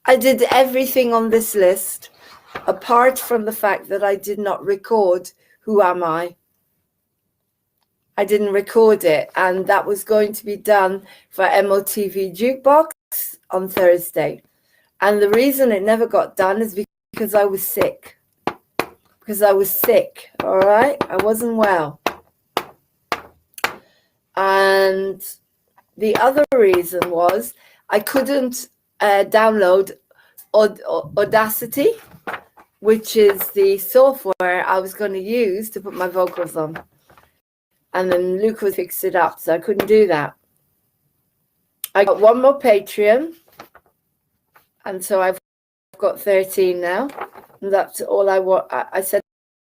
I did everything on this list, apart from the fact that I did not record Who Am I? I didn't record it, and that was going to be done for MOTV Jukebox on Thursday. And the reason it never got done is because I was sick. All right? I wasn't well. And the other reason was I couldn't download Audacity, which is the software I was going to use to put my vocals on. And then Luke would fix it up, so I couldn't do that. I got one more Patreon, and so I've got 13 now. And that's all I want. I said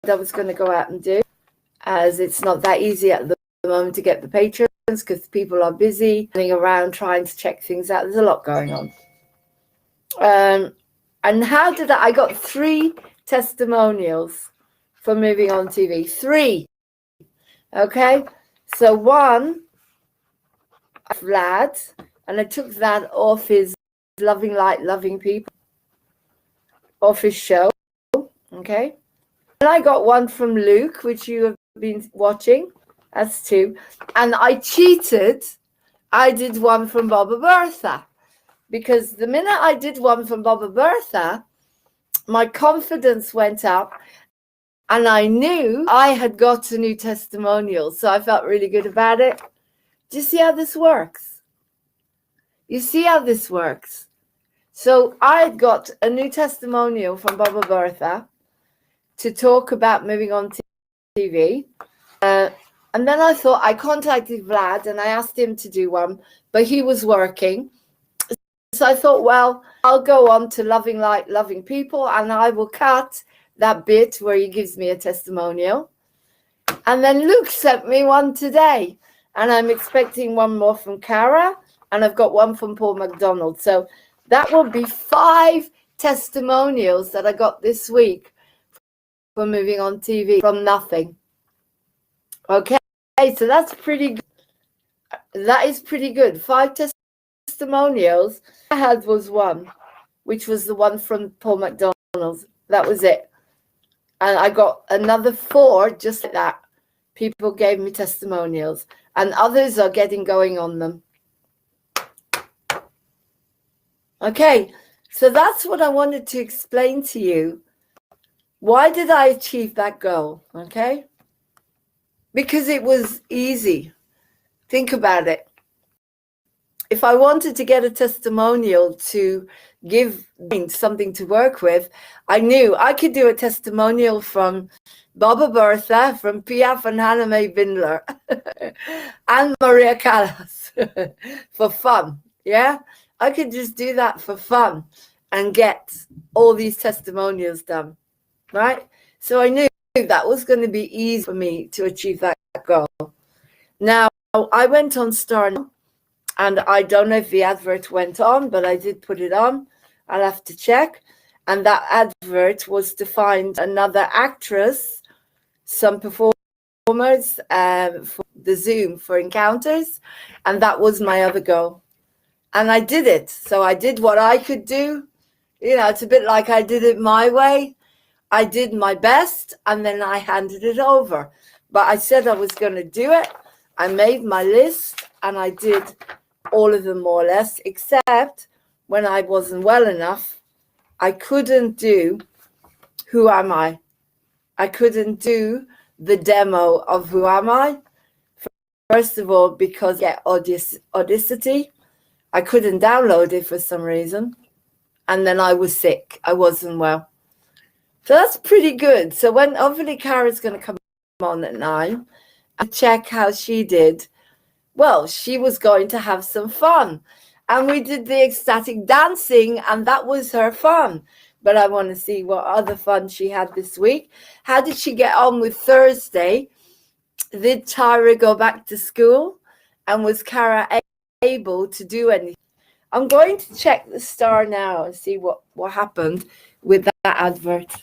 I was going to go out and do, as it's not that easy at the moment to get the patrons because people are busy running around trying to check things out. There's a lot going on. And how did I got 3 testimonials for Moving On TV. 3. Okay, so one, Vlad, and I took that off his Loving Light, Loving People, off his show. Okay, and I got one from Luke, which you have been watching. That's 2. And I cheated. I did one from Baba Bertha, because the minute I did one from Baba Bertha, my confidence went up. And I knew I had got a new testimonial, so I felt really good about it. Do you see how this works? You see how this works? So I had got a new testimonial from Baba Bertha to talk about Moving On TV. And then I thought, I contacted Vlad and I asked him to do one, but he was working. So I thought, well, I'll go on to Loving Light, Loving People, and I will cut that bit where he gives me a testimonial. And then Luke sent me one today, and I'm expecting one more from Cara, and I've got one from Paul McDonald. So that will be 5 testimonials that I got this week for Moving On TV from nothing. Okay, so that's pretty good. That is pretty good. 5 testimonials. I had was one, which was the one from Paul McDonald. That was it. And I got another 4 just like that. People gave me testimonials, and others are getting going on them. Okay, so that's what I wanted to explain to you. Why did I achieve that goal? Okay, because it was easy. Think about it. If I wanted to get a testimonial to give something to work with, I knew I could do a testimonial from Baba Bertha, from Piaf and Hannah Mae Bindler, and Maria Callas for fun. Yeah, I could just do that for fun and get all these testimonials done, right? So I knew that was going to be easy for me to achieve that goal. Now, I went on Star, and I don't know if the advert went on, but I did put it on. I'll have to check. And that advert was to find another actress, some performers for the Zoom for encounters. And that was my other goal. And I did it. So I did what I could do. You know, it's a bit like I did it my way. I did my best, and then I handed it over. But I said I was going to do it. I made my list, and I did all of them more or less, except when I wasn't well enough, I couldn't do Who Am I? I couldn't do the demo of Who Am I? First of all, because Audacity, I couldn't download it for some reason. And then I was sick. I wasn't well. So that's pretty good. So when hopefully Cara's going to come on at 9 and check how she did. Well, she was going to have some fun. And we did the ecstatic dancing, and that was her fun. But I want to see what other fun she had this week. How did she get on with Thursday? Did Tyra go back to school? And was Cara able to do anything? I'm going to check the Star now and see what happened with that advert.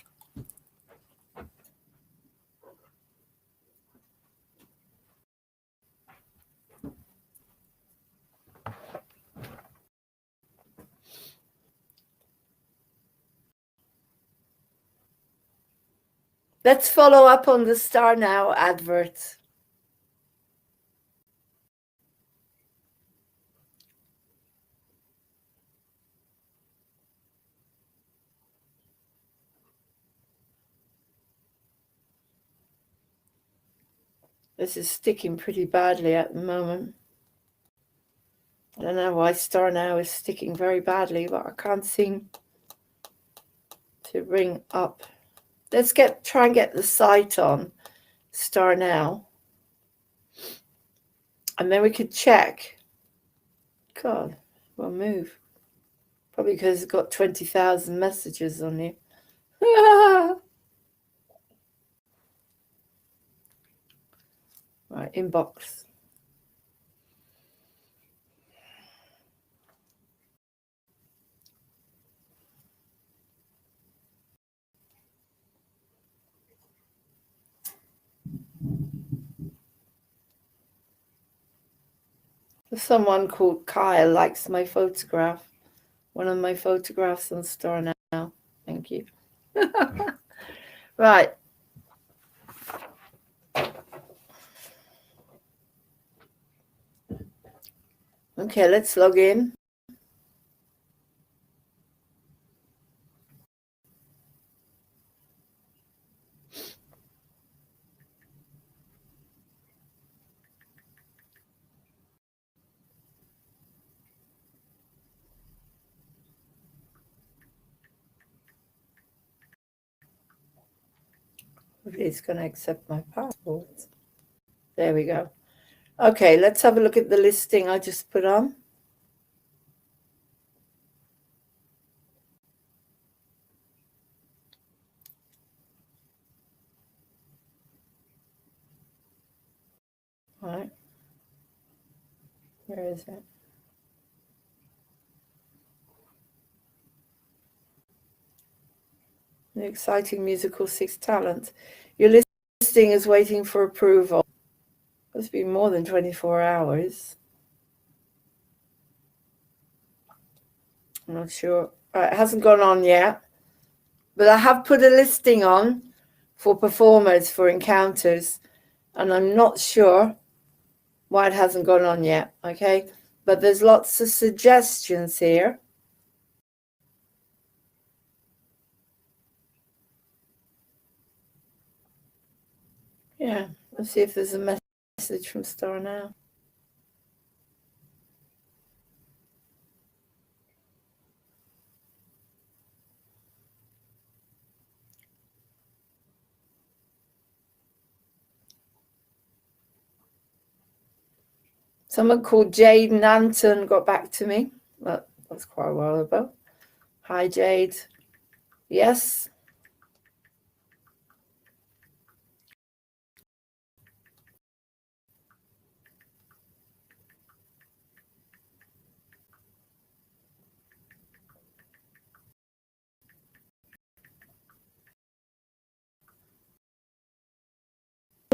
Let's follow up on the Star Now advert. This is sticking pretty badly at the moment. I don't know why Star Now is sticking very badly, but I can't seem to bring up. Let's try and get the site on Star Now. And then we could check. God, we'll move. Probably because it's got 20,000 messages on it. Right, inbox. Someone called Kyle likes my photograph. One of my photographs on Star Now. Thank you. Right. Okay, let's log in. It's going to accept my passport. There we go. Okay, let's have a look at the listing I just put on. All right. Where is it? The exciting musical 6 talent. Your listing is waiting for approval. It's been more than 24 hours. I'm not sure. It hasn't gone on yet. But I have put a listing on for performers for encounters. And I'm not sure why it hasn't gone on yet. Okay. But there's lots of suggestions here. Yeah. Let's see if there's a message from Star Now. Someone called Jade Nanton got back to me. Well, that's quite a while ago. Hi, Jade. Yes.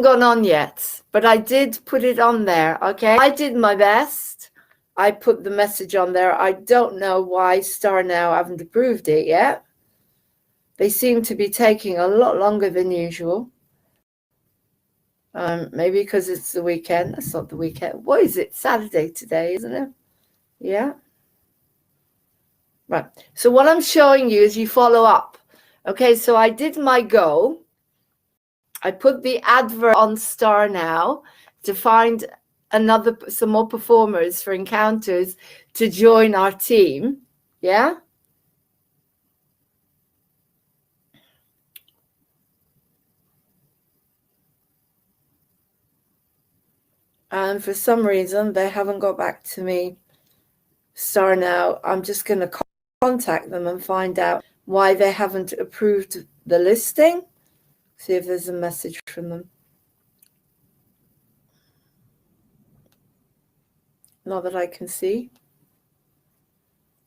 Gone on yet, but I did put it on there. Okay, I did my best. I put the message on there. I don't know why Star Now haven't approved it yet. They seem to be taking a lot longer than usual. Maybe because it's the weekend. That's not the weekend. What is it? Saturday today, isn't it? Yeah. Right. So what I'm showing you is you follow up. Okay, so I did my go. I put the advert on Star Now to find some more performers for encounters to join our team. Yeah. And for some reason, they haven't got back to me. Star Now, I'm just going to contact them and find out why they haven't approved the listing. See if there's a message from them. Not that I can see.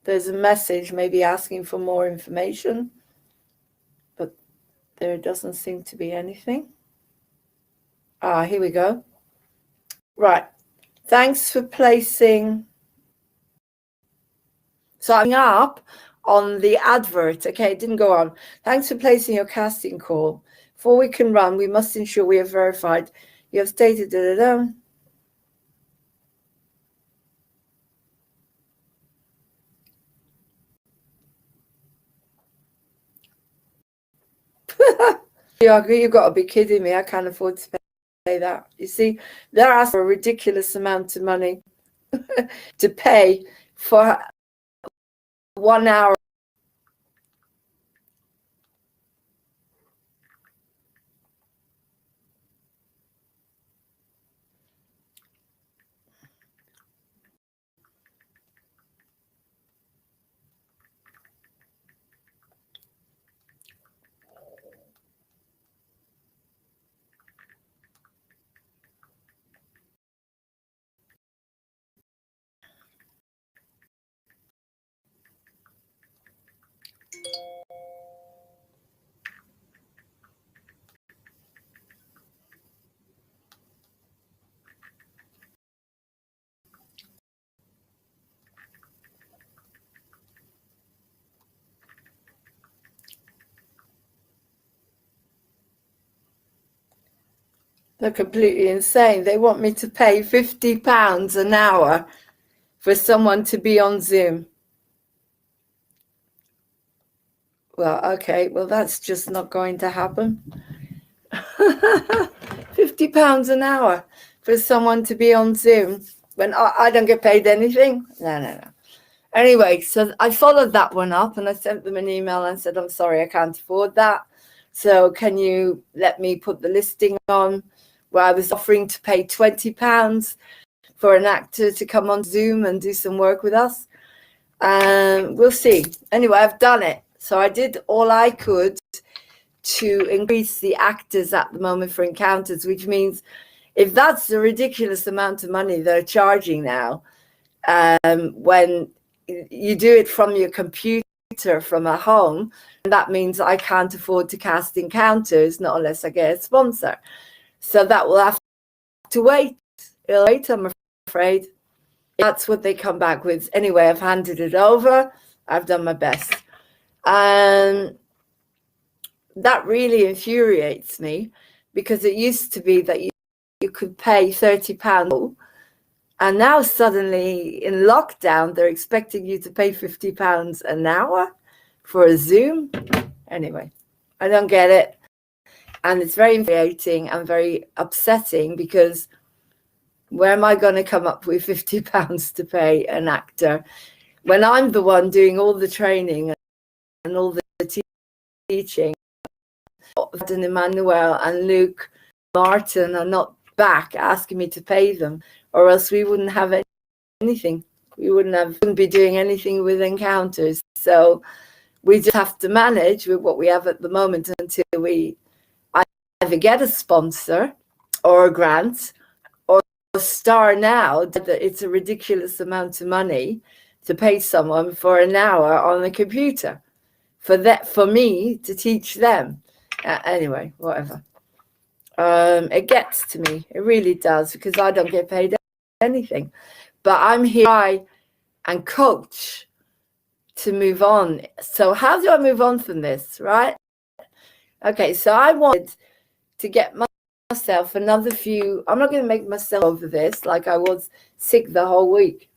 There's a message maybe asking for more information, but there doesn't seem to be anything. Here we go. Right. Thanks for placing. So I'm up on the advert. Okay, it didn't go on. Thanks for placing your casting call Before we can run, we must ensure we have verified. You have stated da. You've got to be kidding me. I can't afford to pay that. You see, they're asking for a ridiculous amount of money to pay for 1 hour. They're completely insane. They want me to pay £50 an hour for someone to be on Zoom. Well, okay. Well, that's just not going to happen. £50 an hour for someone to be on Zoom when I don't get paid anything. No. Anyway, so I followed that one up and I sent them an email and said, I'm sorry, I can't afford that. So can you let me put the listing on where I was offering to pay £20 for an actor to come on Zoom and do some work with us? We'll see. Anyway, I've done it. So I did all I could to increase the actors at the moment for encounters, which means if that's the ridiculous amount of money they're charging now, when you do it from your computer from a home, that means I can't afford to cast encounters, not unless I get a sponsor. So that will have to wait. It'll wait, I'm afraid. That's what they come back with. Anyway, I've handed it over. I've done my best. And that really infuriates me because it used to be that you could pay £30. And now suddenly in lockdown, they're expecting you to pay £50 an hour for a Zoom. Anyway, I don't get it. And it's very infuriating and very upsetting because where am I going to come up with £50 to pay an actor when I'm the one doing all the training and all the teaching? And Emmanuel and Luke Martin are not back asking me to pay them, or else we wouldn't have anything. We wouldn't be doing anything with encounters. So we just have to manage with what we have at the moment until we either get a sponsor or a grant or a star now that it's a ridiculous amount of money to pay someone for an hour on a computer for me to teach them. Anyway, whatever. It gets to me. It really does, because I don't get paid anything. But I'm here and coach to move on. So how do I move on from this, right? Okay, so I wanted to get myself another few. I'm not going to make myself over this like I was sick the whole week.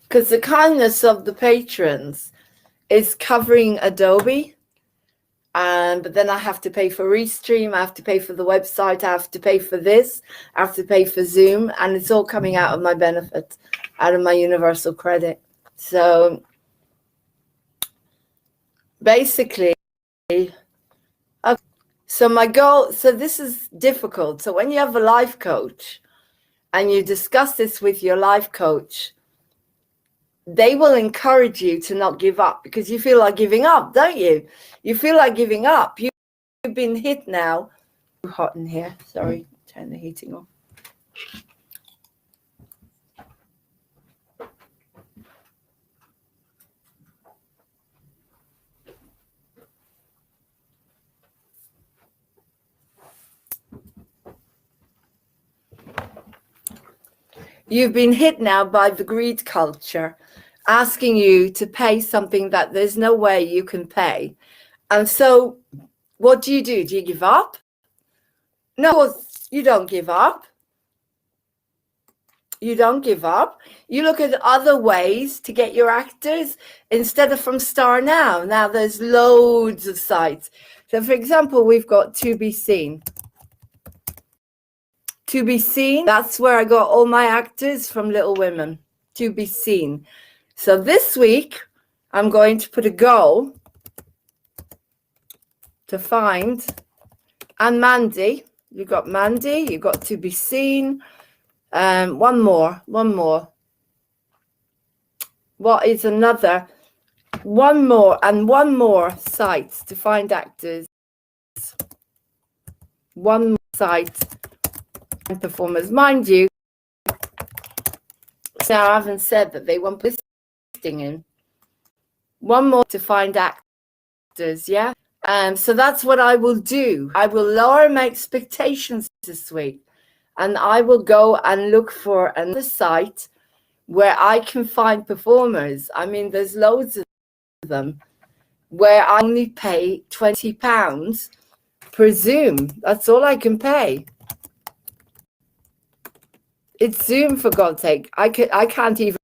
Because the kindness of the patrons is covering Adobe. But then I have to pay for Restream, I have to pay for the website, I have to pay for this, I have to pay for Zoom, and it's all coming out of my benefit, out of my universal credit. So basically, so my goal, so this is difficult. So when you have a life coach and you discuss this with your life coach, they will encourage you to not give up, because you feel like giving up, don't you? You feel like giving up. You've been hit now. Too hot in here. Sorry, turn the heating off. You've been hit now by the greed culture, asking you to pay something that there's no way you can pay. And so what do? Do you give up? No, you don't give up. You don't give up. You look at other ways to get your actors instead of from Star Now. Now there's loads of sites. So for example, we've got To Be Seen. To Be Seen, that's where I got all my actors from Little Women. To Be Seen. So this week, I'm going to put a goal to find, and Mandy, you got Mandy, you got To Be Seen. One more. What is another? One more site to find actors. One more site and performers. Mind you, now I haven't said that they want listing in. One more to find actors, yeah? So that's what I will do. I will lower my expectations this week, and I will go and look for another site where I can find performers. I mean, there's loads of them where I only pay £20 per Zoom. That's all I can pay. It's Zoom, for God's sake. I can't even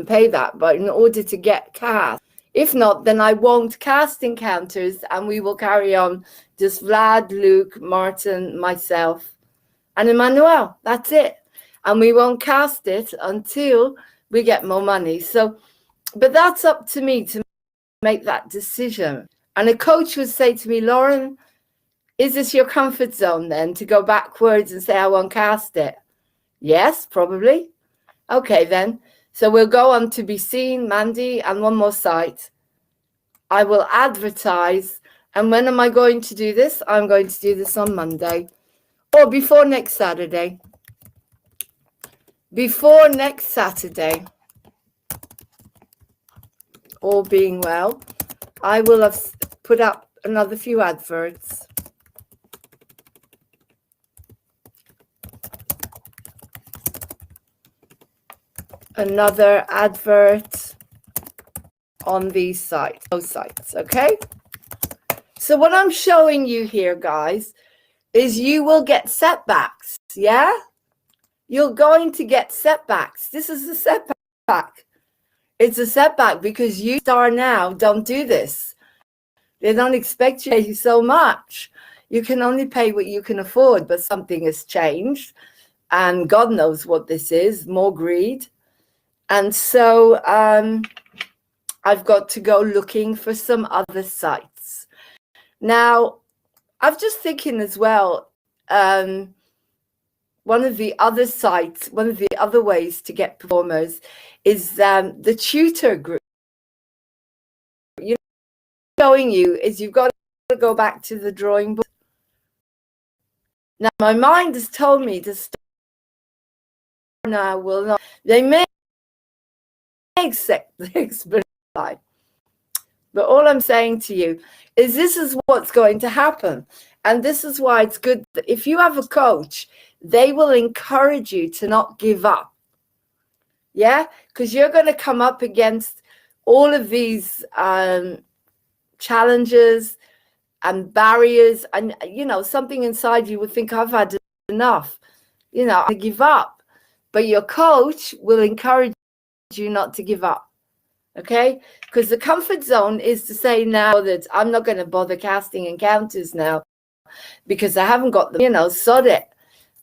pay that, but in order to get cast. If not, then I won't cast encounters, and we will carry on just Vlad, Luke, Martin, myself, and Emmanuel. That's it. And we won't cast it until we get more money. So, but that's up to me to make that decision. And a coach would say to me, Lauren, is this your comfort zone then to go backwards and say I won't cast it? Yes, probably. Okay, then. So we'll go on To Be Seen, Mandy, and one more site. I will advertise. And when am I going to do this? I'm going to do this on Monday or before next Saturday. Before next Saturday, all being well, I will have put up another few adverts. Another advert on these sites, those sites, okay? So what I'm showing you here, guys, is you will get setbacks, yeah? You're going to get setbacks. This is a setback. It's a setback because you Star Now don't do this. They don't expect you to pay so much. You can only pay what you can afford, but something has changed. And God knows what this is, more greed. And so I've got to go looking for some other sites. Now, I'm just thinking as well, one of the other sites, one of the other ways to get performers is the tutor group. You know, showing you is you've got to go back to the drawing board. Now, my mind has told me to start now. Will not. They may accept the experience, but all I'm saying to you is this is what's going to happen. And this is why it's good that if you have a coach, they will encourage you to not give up. Yeah, because you're going to come up against all of these challenges and barriers. And, you know, something inside you will think, I've had enough, you know, I give up. But your coach will encourage you not to give up. Okay, because the comfort zone is to say now that I'm not going to bother casting encounters now because I haven't got the, you know, sod it.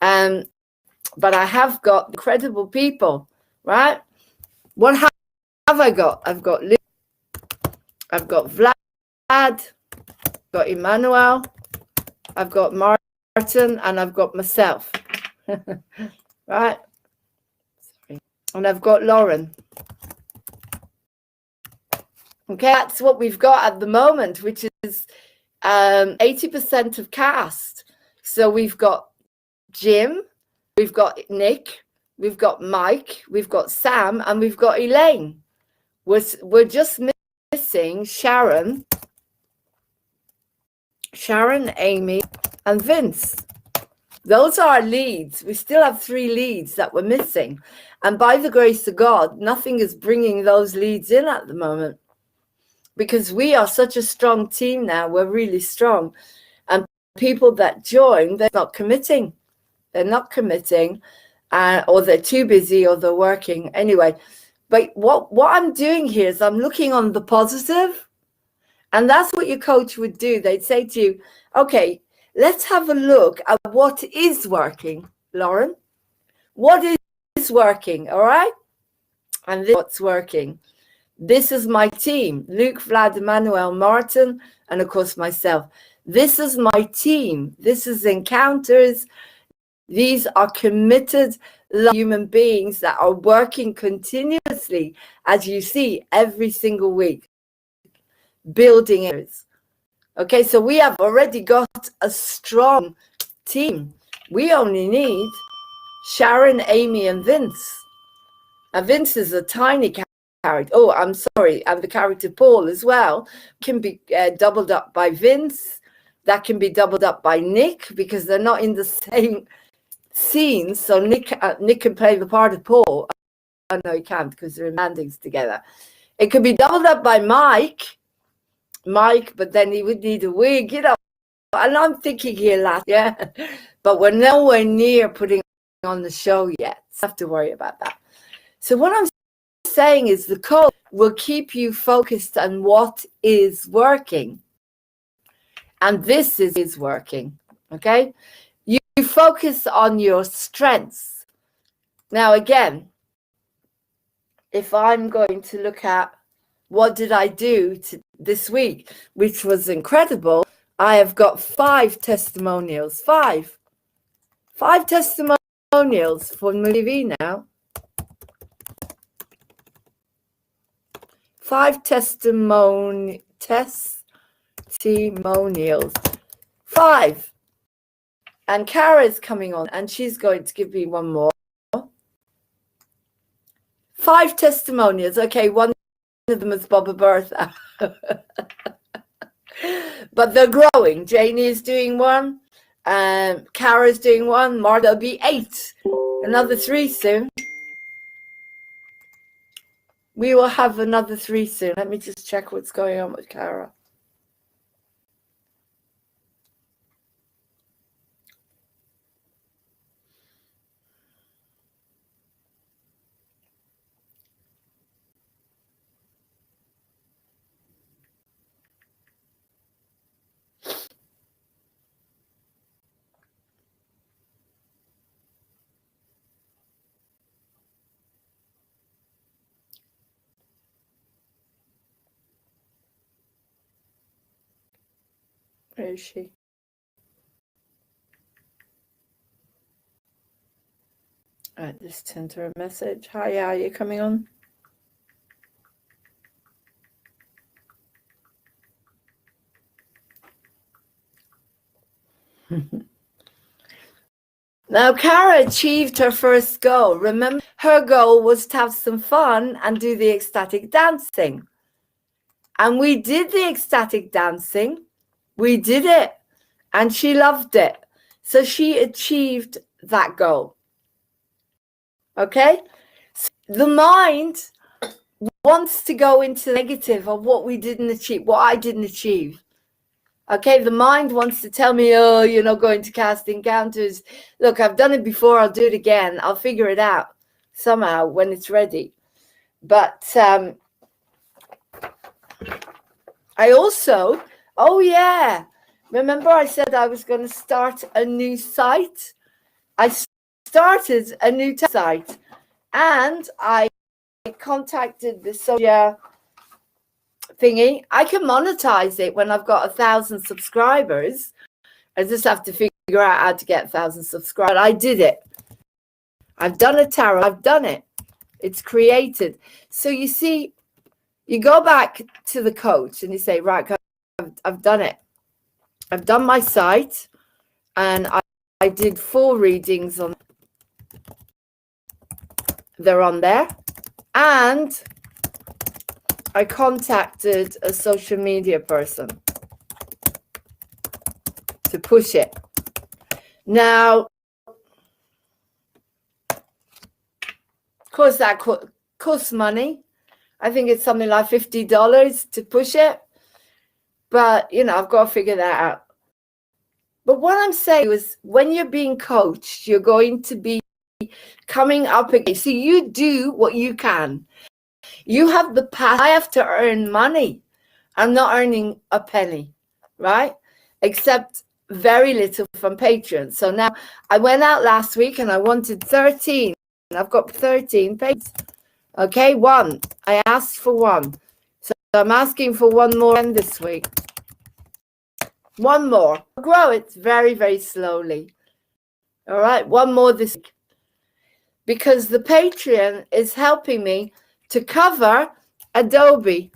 But I have got incredible people, right? What have I got? I've got Luke, I've got Vlad, I've got Emmanuel, I've got Martin, and I've got myself, right? And I've got Lauren. Okay, that's what we've got at the moment, which is 80% of cast. So we've got Jim, we've got Nick, we've got Mike, we've got Sam, and we've got Elaine. We're just missing Sharon, Amy, and Vince. Those are our leads. We still have 3 leads that we're missing. And by the grace of God, nothing is bringing those leads in at the moment, because we are such a strong team now. We're really strong. And people that join, they're not committing. They're not committing, or they're too busy, or they're working. Anyway, but what I'm doing here is I'm looking on the positive. And that's what your coach would do. They'd say to you, okay, let's have a look at what is working, Lauren. What is working, all right? And this is what's working. This is my team, Luke, Vlad, Emmanuel, Martin, and of course myself. This is my team. This is Encounters. These are committed human beings that are working continuously, as you see, every single week, building it. Okay, so we have already got a strong team. We only need Sharon, Amy, and Vince. And Vince is a tiny character. Oh, I'm sorry. And the character Paul as well can be doubled up by Vince. That can be doubled up by Nick, because they're not in the same scenes. So Nick can play the part of Paul. Oh, no, he can't, because they're in landings together. It could be doubled up by Mike, but then he would need a wig, you know. And I'm thinking here last, yeah. But we're nowhere near putting on the show yet. So I have to worry about that. So what I'm saying is the coach will keep you focused on what is working. And this is working, okay? You focus on your strengths. Now, again, if I'm going to look at what did I do this week, which was incredible, I have got 5 testimonials. 5 testimonials for TV now. 5 testimonials. 5. And Kara's coming on, and she's going to give me one more. 5 testimonials. Okay, one of them is Boba Bertha. But they're growing. Janie is doing one. Kara's doing one. Martha, there'll be 8. Another 3 soon. We will have another 3 soon. Let me just check what's going on with Kara. Where is she? All right, just send her a message. Hi, are you coming on? Now, Kara achieved her first goal. Remember, her goal was to have some fun and do the ecstatic dancing. And we did the ecstatic dancing. We did it. And she loved it. So she achieved that goal. Okay? So the mind wants to go into the negative of what we didn't achieve, what I didn't achieve. Okay, the mind wants to tell me, oh, you're not going to cast Encounters. Look, I've done it before. I'll do it again. I'll figure it out somehow when it's ready. But I also, oh yeah, remember I said I was going to start a new site? I started a new site, and I contacted the social thingy. I can monetize it when I've got 1,000 subscribers. I just have to figure out how to get 1,000 subscribers. I did it. I've done a tarot. I've done it. It's created. So you see, you go back to the coach and you say, right, I've done it. I've done my site, and I did 4 readings on. They're on there, and I contacted a social media person to push it. Now, course, that costs money. I think it's something like $50 to push it. But, you know, I've got to figure that out. But what I'm saying is when you're being coached, you're going to be coming up again. So you do what you can. You have the path. I have to earn money. I'm not earning a penny, right? Except very little from Patreon. So now I went out last week and I wanted 13. I've got 13 pages. Okay, one. I asked for one. So I'm asking for one more this week. One more. I'll grow it very, very slowly. All right, one more this week. Because the Patreon is helping me to cover Adobe.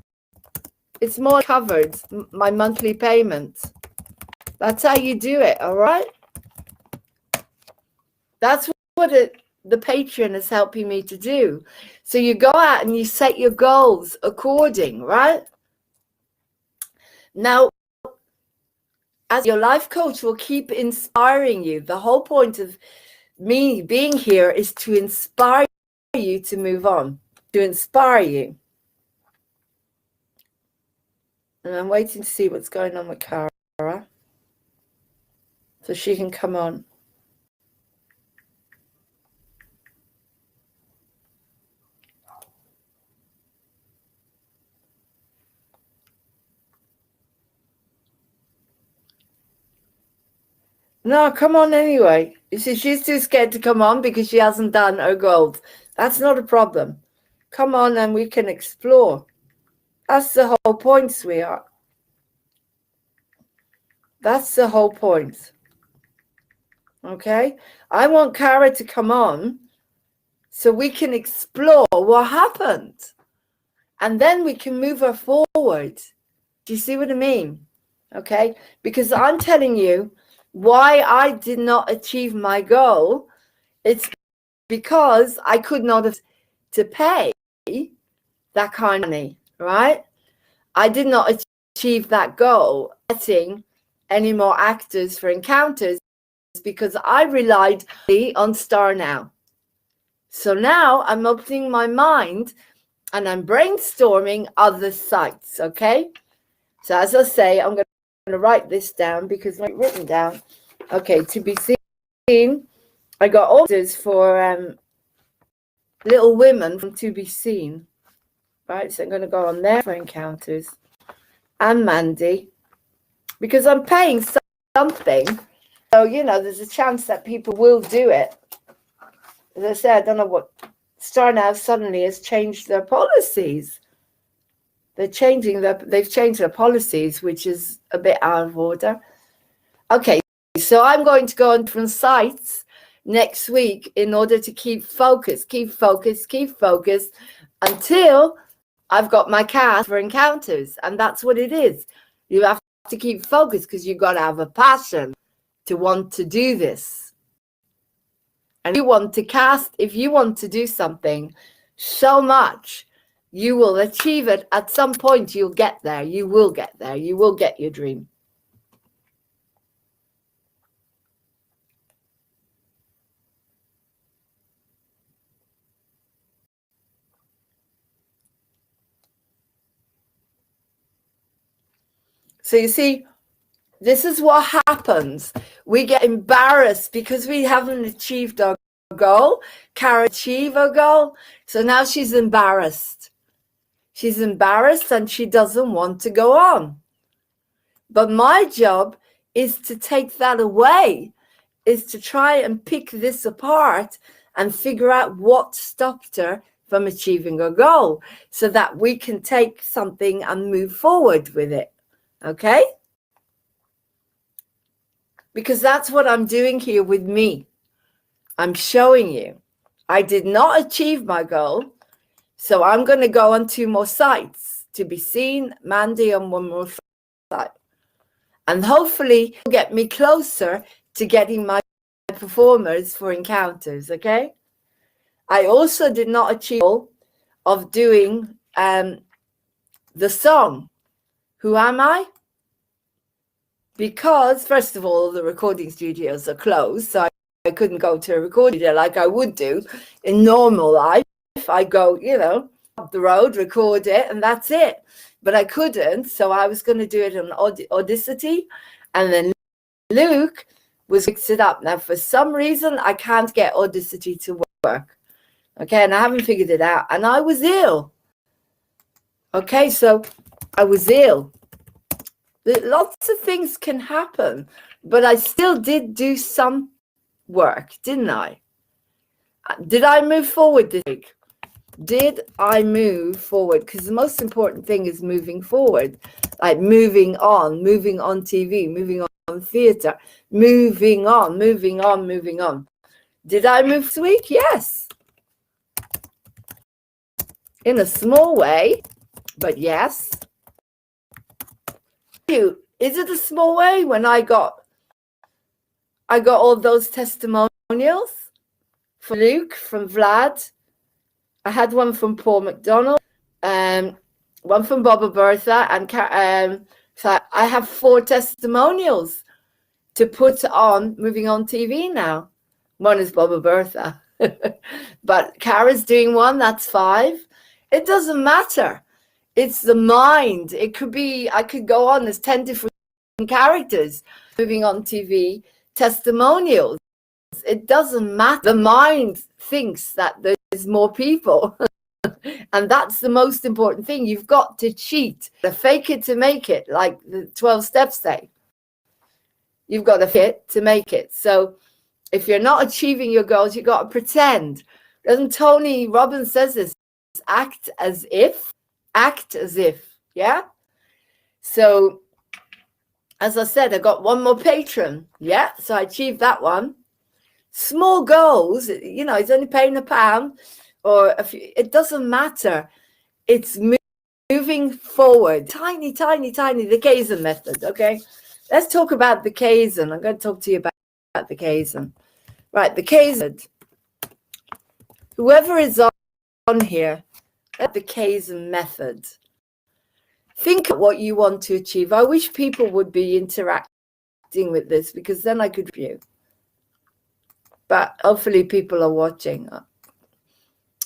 It's more covered, my monthly payments. That's how you do it, all right? That's what the Patreon is helping me to do. So you go out and you set your goals according, right? Now, as your life coach will keep inspiring you. The whole point of me being here is to inspire you to move on, to inspire you. And I'm waiting to see what's going on with Cara so she can come on. No, come on anyway. You see, she's too scared to come on because she hasn't done her goals. That's not a problem. Come on and we can explore. That's the whole point, sweetheart. That's the whole point. Okay? I want Cara to come on so we can explore what happened. And then we can move her forward. Do you see what I mean? Okay? Because I'm telling you why I did not achieve my goal. It's because I could not have to pay that kind of money, right? I did not achieve that goal, getting any more actors for encounters, because I relied on Star Now. So now I'm opening my mind and I'm brainstorming other sites, okay? So as I say, I'm going to write this down because it's written down. Okay, to be seen. I got orders for Little Women from To Be Seen. Right, so I'm going to go on there for encounters. And Mandy. Because I'm paying something. So, you know, there's a chance that people will do it. As I said, I don't know what Star Now suddenly has changed their policies. They've changed their policies, which is a bit out of order. Okay, so I'm going to go on different sites next week in order to keep focused until I've got my cast for encounters. And that's what it is. You have to keep focused because you've got to have a passion to want to do this. And you want to cast, if you want to do something so much, you will achieve it. At some point, you'll get there. You will get there. You will get your dream. So you see, this is what happens. We get embarrassed because we haven't achieved our goal. Cara achieved her goal. So now she's embarrassed. She's embarrassed and she doesn't want to go on. But my job is to take that away, is to try and pick this apart and figure out what stopped her from achieving her goal so that we can take something and move forward with it. Okay? Because that's what I'm doing here with me. I'm showing you. I did not achieve my goal. So I'm going to go on 2 more sites. To Be Seen, Mandy, on 1 more site. And hopefully get me closer to getting my performers for encounters, okay? I also did not achieve the goal of doing the song, Who Am I? Because, first of all, the recording studios are closed, so I couldn't go to a recording studio like I would do in normal life. life. I go, up the road, record it, and that's it. But I couldn't, so I was going to do it on Audacity, and then Luke was fix it up. Now, for some reason, I can't get Audacity to work. Okay, and I haven't figured it out. And I was ill. Okay, so I was ill. Lots of things can happen, but I still did do some work, didn't I? Did I move forward this week? Did I move forward? Because the most important thing is moving forward, like moving on TV, moving on theatre, moving on. Did I move this week? Yes. In a small way, but yes. Is it a small way when I got all those testimonials from Luke, from Vlad? I had one from Paul McDonald, one from Boba Bertha, and so I have 4 testimonials to put on Moving On TV now. One is Boba Bertha, but Kara's doing one, that's 5. It doesn't matter. It's the mind. It could be, I could go on, there's 10 different characters. Moving On TV, testimonials. It doesn't matter. The mind thinks that there's more people. And that's the most important thing. You've got to cheat. To fake it to make it, like the 12 steps say. You've got to fit to make it. So if you're not achieving your goals, you've got to pretend. Doesn't Tony Robbins says this? Act as if. Act as if. Yeah? So, as I said, I got one more patron. Yeah? So I achieved that one. Small goals, it's only paying £1 or it doesn't matter. It's moving forward. Tiny, the Kaizen method. Okay, let's talk about the Kaizen. I'm going to talk to you about the Kaizen. Right, the Kaizen. Whoever is on here, the Kaizen method. Think of what you want to achieve. I wish people would be interacting with this because then I could view. But hopefully people are watching.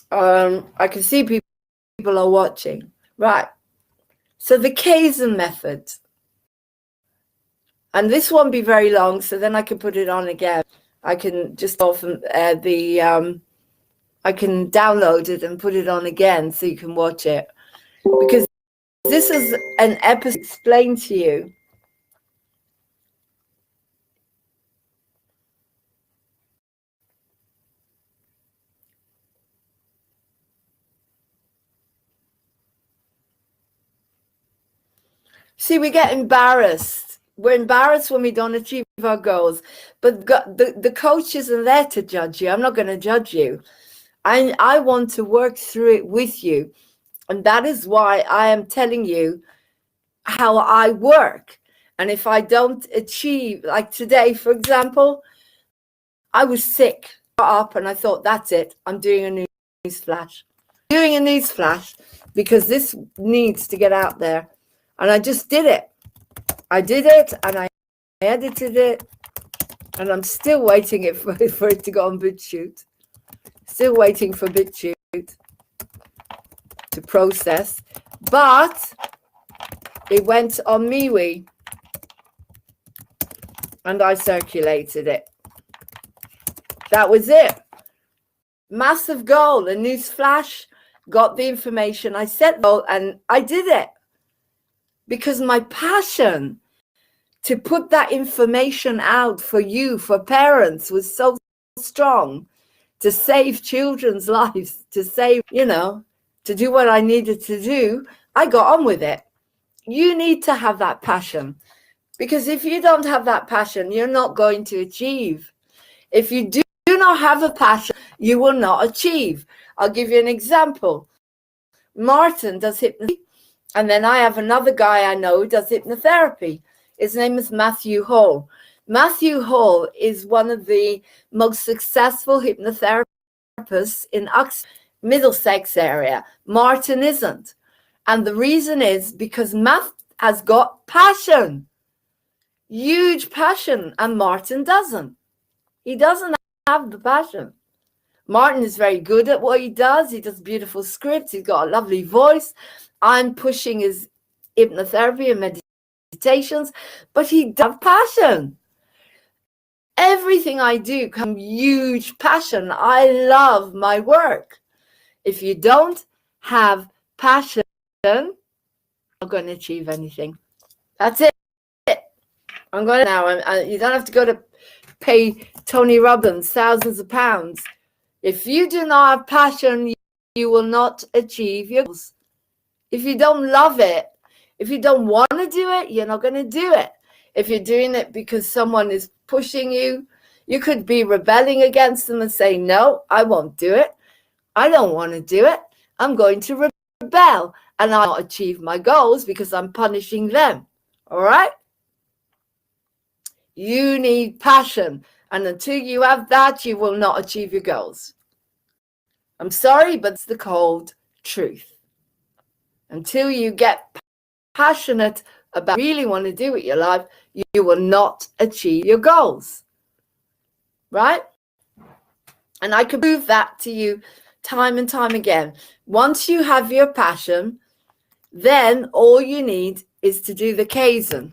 I can see people are watching. Right. So the Kaizen method. And this won't be very long, so then I can put it on again. I can just often I can download it and put it on again so you can watch it. Because this is an episode explained to you. See, we get embarrassed. We're embarrassed when we don't achieve our goals. But the coach isn't there to judge you. I'm not going to judge you. I want to work through it with you. And that is why I am telling you how I work. And if I don't achieve, like today, for example, I was sick. I got up and I thought, that's it. I'm doing a news flash. Doing a news flash because this needs to get out there. And I just did it. I did it and I edited it. And I'm still waiting for it to go on BitChute. Still waiting for BitChute to process. But it went on MeWe. And I circulated it. That was it. Massive goal. A news flash. Got the information. I set goal and I did it. Because my passion to put that information out for you, for parents, was so strong to save children's lives, to save, to do what I needed to do. I got on with it. You need to have that passion. Because if you don't have that passion, you're not going to achieve. If you do not have a passion, you will not achieve. I'll give you an example. Martin does hypnosis. And then I have another guy I know who does hypnotherapy. His name is Matthew Hall. Matthew Hall is one of the most successful hypnotherapists in Middlesex area. Martin isn't. And the reason is because Matt has got passion. Huge passion. And Martin doesn't. He doesn't have the passion. Martin is very good at what he does. He does beautiful scripts. He's got a lovely voice. I'm pushing his hypnotherapy and meditations, but he does have passion. Everything I do comes huge passion. I love my work. If you don't have passion, you're not going to achieve anything. That's it. I'm going now. You don't have to go to pay Tony Robbins thousands of pounds. If you do not have passion, you will not achieve your goals. If you don't love it, if you don't want to do it, you're not going to do it. If you're doing it because someone is pushing you, you could be rebelling against them and say, no, I won't do it. I don't want to do it. I'm going to rebel and I'll not achieve my goals because I'm punishing them. All right? You need passion. And until you have that, you will not achieve your goals. I'm sorry, but it's the cold truth. Until you get passionate about what you really want to do with your life, you will not achieve your goals. Right? And I can prove that to you time and time again. Once you have your passion, then all you need is to do the Kaizen.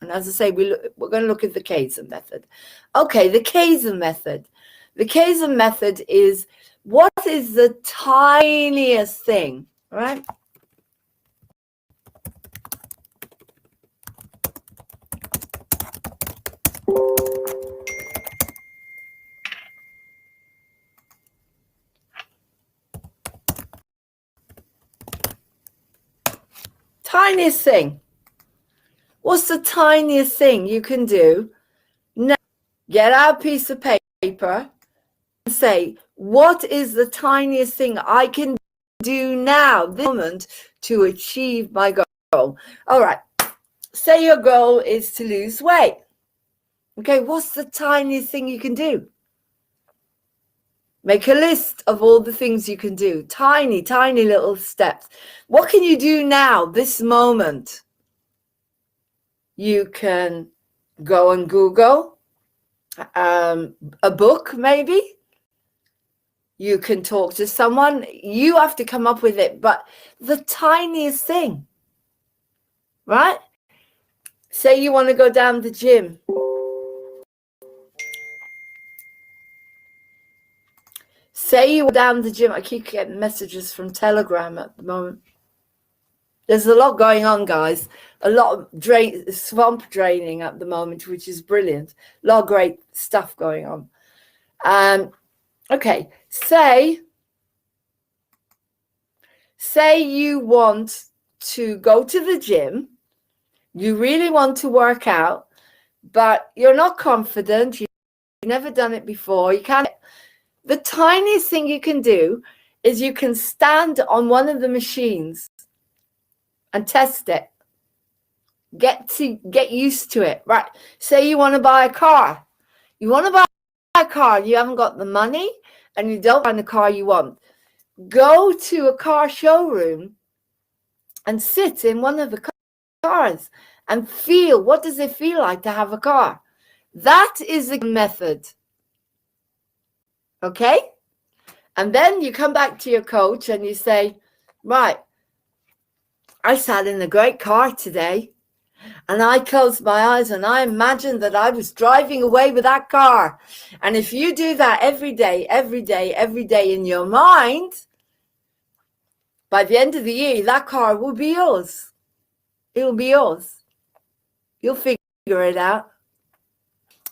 And as I say, we're going to look at the Kaizen method. Okay, the Kaizen method. The Kaizen method is, what is the tiniest thing, right? Tiniest thing. What's the tiniest thing you can do? Now, get out a piece of paper and say, what is the tiniest thing I can do now, this moment, to achieve my goal? All right. Say your goal is to lose weight. Okay, what's the tiniest thing you can do? Make a list of all the things you can do. Tiny, tiny little steps. What can you do now, this moment? You can go and Google a book, maybe. You can talk to someone. You have to come up with it. But the tiniest thing, right? Say you want to go down the gym. Say you were down the gym. I keep getting messages from Telegram at the moment. There's a lot going on, guys. A lot of swamp draining at the moment, which is brilliant. A lot of great stuff going on. Okay, say you want to go to the gym. You really want to work out, but you're not confident. You've never done it before. You can't. The tiniest thing you can do is you can stand on one of the machines and test it. Get used to it. Right. Say you want to buy a car. You want to buy a car. You haven't got the money and you don't find the car you want. Go to a car showroom and sit in one of the cars and feel, what does it feel like to have a car? That is the method. Okay? And then you come back to your coach and you say, right, I sat in a great car today and I closed my eyes and I imagined that I was driving away with that car. And if you do that every day in your mind, by the end of the year, that car will be yours. It will be yours. You'll figure it out.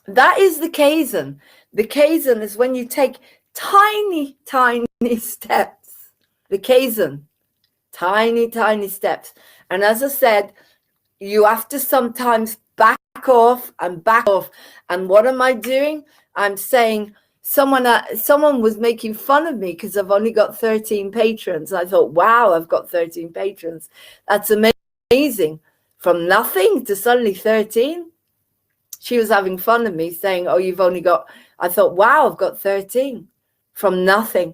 That is the Kaizen. The Kaizen is when you take tiny, tiny steps. The Kaizen. Tiny, tiny steps. And as I said, you have to sometimes back off and back off. And what am I doing? I'm saying someone was making fun of me because I've only got 13 patrons. I thought, wow, I've got 13 patrons. That's amazing. From nothing to suddenly 13. She was having fun of me saying, oh, you've only got, I thought, wow, I've got 13 from nothing.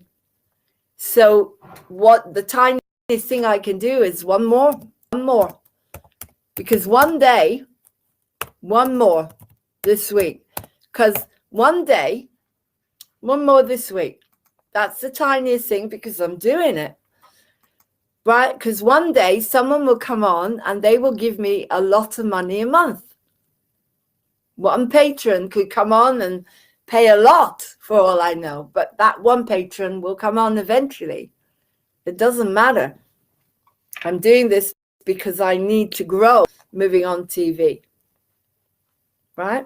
So what the tiniest thing I can do is one more. Because one more this week. Because one more this week. That's the tiniest thing because I'm doing it. Right? Because one day someone will come on and they will give me a lot of money a month. One patron could come on and pay a lot for all I know, but that one patron will come on eventually. It doesn't matter. I'm doing this because I need to grow moving on TV. Right?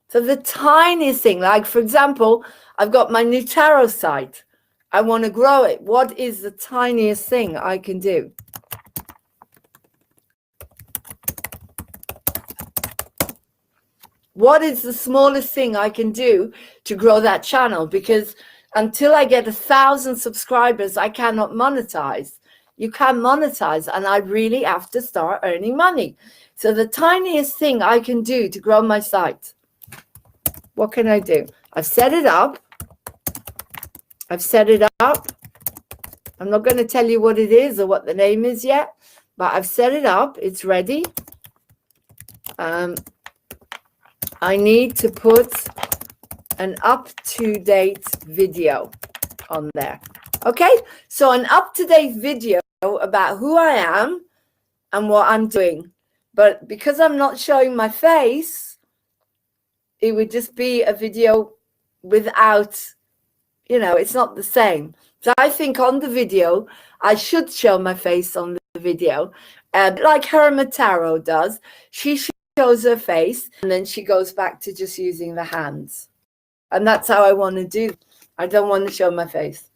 So the tiniest thing, like for example, I've got my new tarot site. I want to grow it. What is the tiniest thing I can do? What is the smallest thing I can do to grow that channel? Because until I get 1,000 subscribers, I cannot monetize. You can monetize, and I really have to start earning money. So the tiniest thing I can do to grow my site, what can I do? I've set it up. I'm not going to tell you what it is or what the name is yet, but I've set it up. It's ready. I need to put an up-to-date video on there. Okay, so an up-to-date video about who I am and what I'm doing. But because I'm not showing my face, it would just be a video without, it's not the same. So I think on the video, I should show my face on the video, like Herma Tarot does. She shows her face, and then she goes back to just using the hands. And that's how I want to do. I don't want to show my face.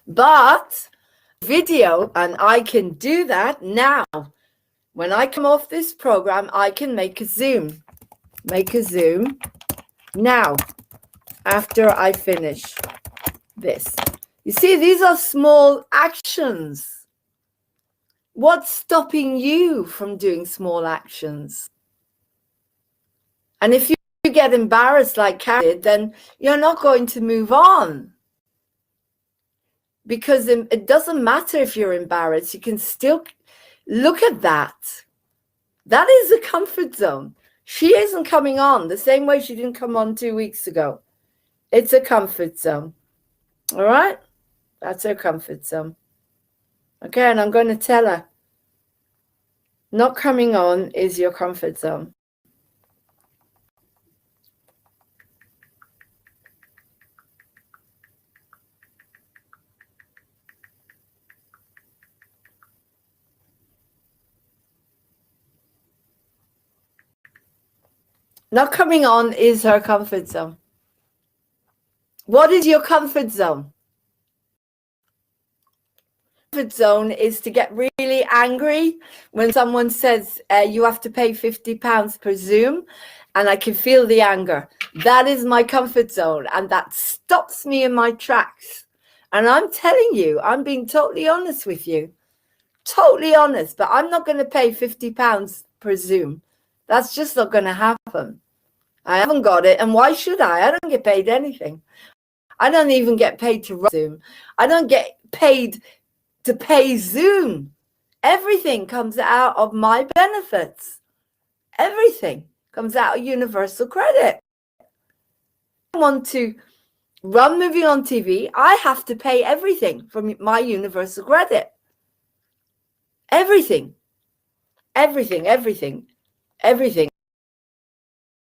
But video, and I can do that now. When I come off this program, I can make a Zoom. Make a Zoom now after I finish this. You see, these are small actions. What's stopping you from doing small actions? And if you get embarrassed like Karen did, then you're not going to move on. Because it doesn't matter if you're embarrassed. You can still look at that. That is a comfort zone. She isn't coming on the same way she didn't come on 2 weeks ago. It's a comfort zone. All right? That's her comfort zone. Okay, and I'm going to tell her, not coming on is your comfort zone. Not coming on is her comfort zone. What is your comfort zone? Comfort zone is to get really angry when someone says you have to pay £50 per Zoom, and I can feel the anger. That is my comfort zone, and that stops me in my tracks. And I'm telling you, I'm being totally honest with you. Totally honest, but I'm not going to pay £50 per Zoom. That's just not going to happen. I haven't got it, and why should I? I don't get paid anything. I don't even get paid to run Zoom. I don't get paid to pay Zoom. Everything comes out of my benefits. Everything comes out of Universal Credit. I want to run Moving on TV. I have to pay everything from my Universal Credit. Everything. Everything.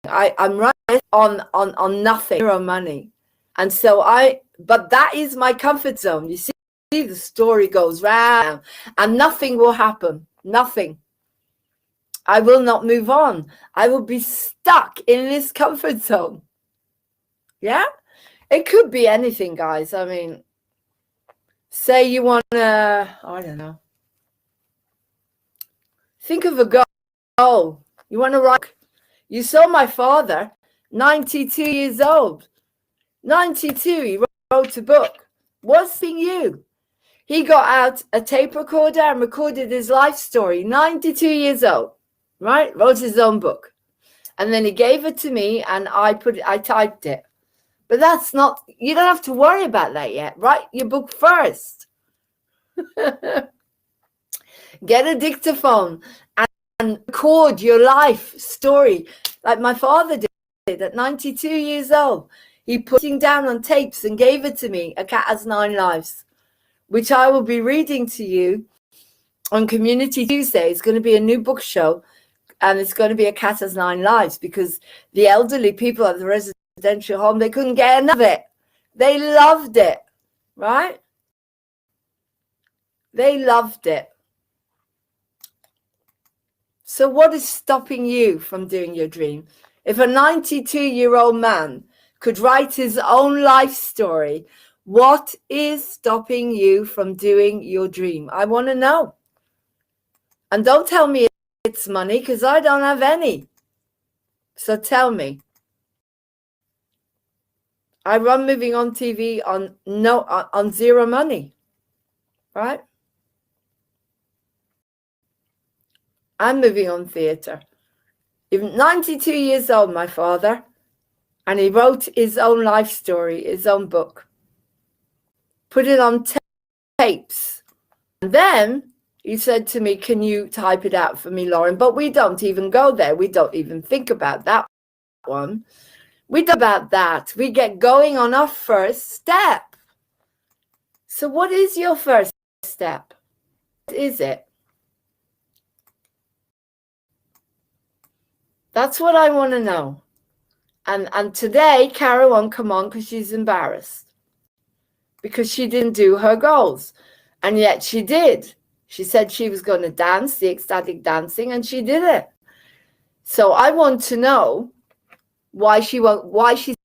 I'm right on nothing, zero money. And so but that is my comfort zone. You see, the story goes round and nothing will happen. Nothing. I will not move on. I will be stuck in this comfort zone. Yeah? It could be anything, guys. I mean, say you want to, I don't know. Think of a goal. You want to write. You saw my father, 92 years old. 92, he wrote a book. What's thing you? He got out a tape recorder and recorded his life story, 92 years old, right? Wrote his own book. And then he gave it to me and I typed it. But that's not, you don't have to worry about that yet. Write your book first. Get a dictaphone and record your life story like my father did. at 92 years old. He put it down on tapes and gave it to me, A Cat Has 9 Lives, which I will be reading to you on Community Tuesday. It's going to be a new book show, and it's going to be A Cat Has 9 Lives, because the elderly people at the residential home, they couldn't get enough of it. They loved it, right? They loved it. So what is stopping you from doing your dream? If a 92-year-old man could write his own life story, what is stopping you from doing your dream? I want to know. And don't tell me it's money, because I don't have any. So tell me. I run Moving On TV on zero money, right? I'm Moving On Theatre. Even 92 years old, my father, and he wrote his own life story, his own book. Put it on tapes. And then he said to me, can you type it out for me, Lauren? But we don't even go there. We don't even think about that one. We do about that. We get going on our first step. So what is your first step? What is it? That's what I want to know. And today, Cara won't come on because she's embarrassed, because she didn't do her goals. And yet she did. She said she was going to dance, the ecstatic dancing, and she did it. So I want to know why she's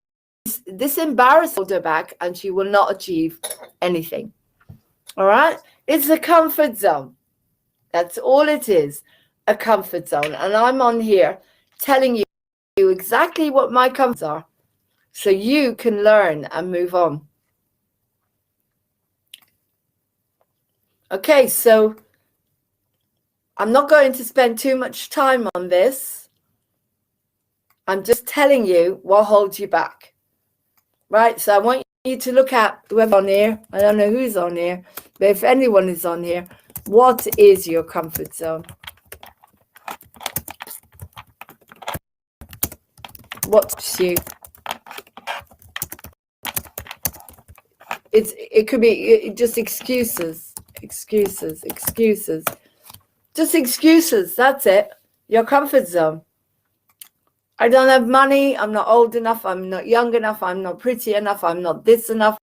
this embarrassed her back, and she will not achieve anything. All right? It's a comfort zone. That's all it is, a comfort zone. And I'm on here telling you exactly what my comforts are, so you can learn and move on. Okay, so I'm not going to spend too much time on this. I'm just telling you what holds you back, right? So I want you to look at whoever's on here. I don't know who's on here, but if anyone is on here, what is your comfort zone? What's you? It could be just excuses. Just excuses. That's it. Your comfort zone. I don't have money. I'm not old enough. I'm not young enough. I'm not pretty enough. I'm not this enough.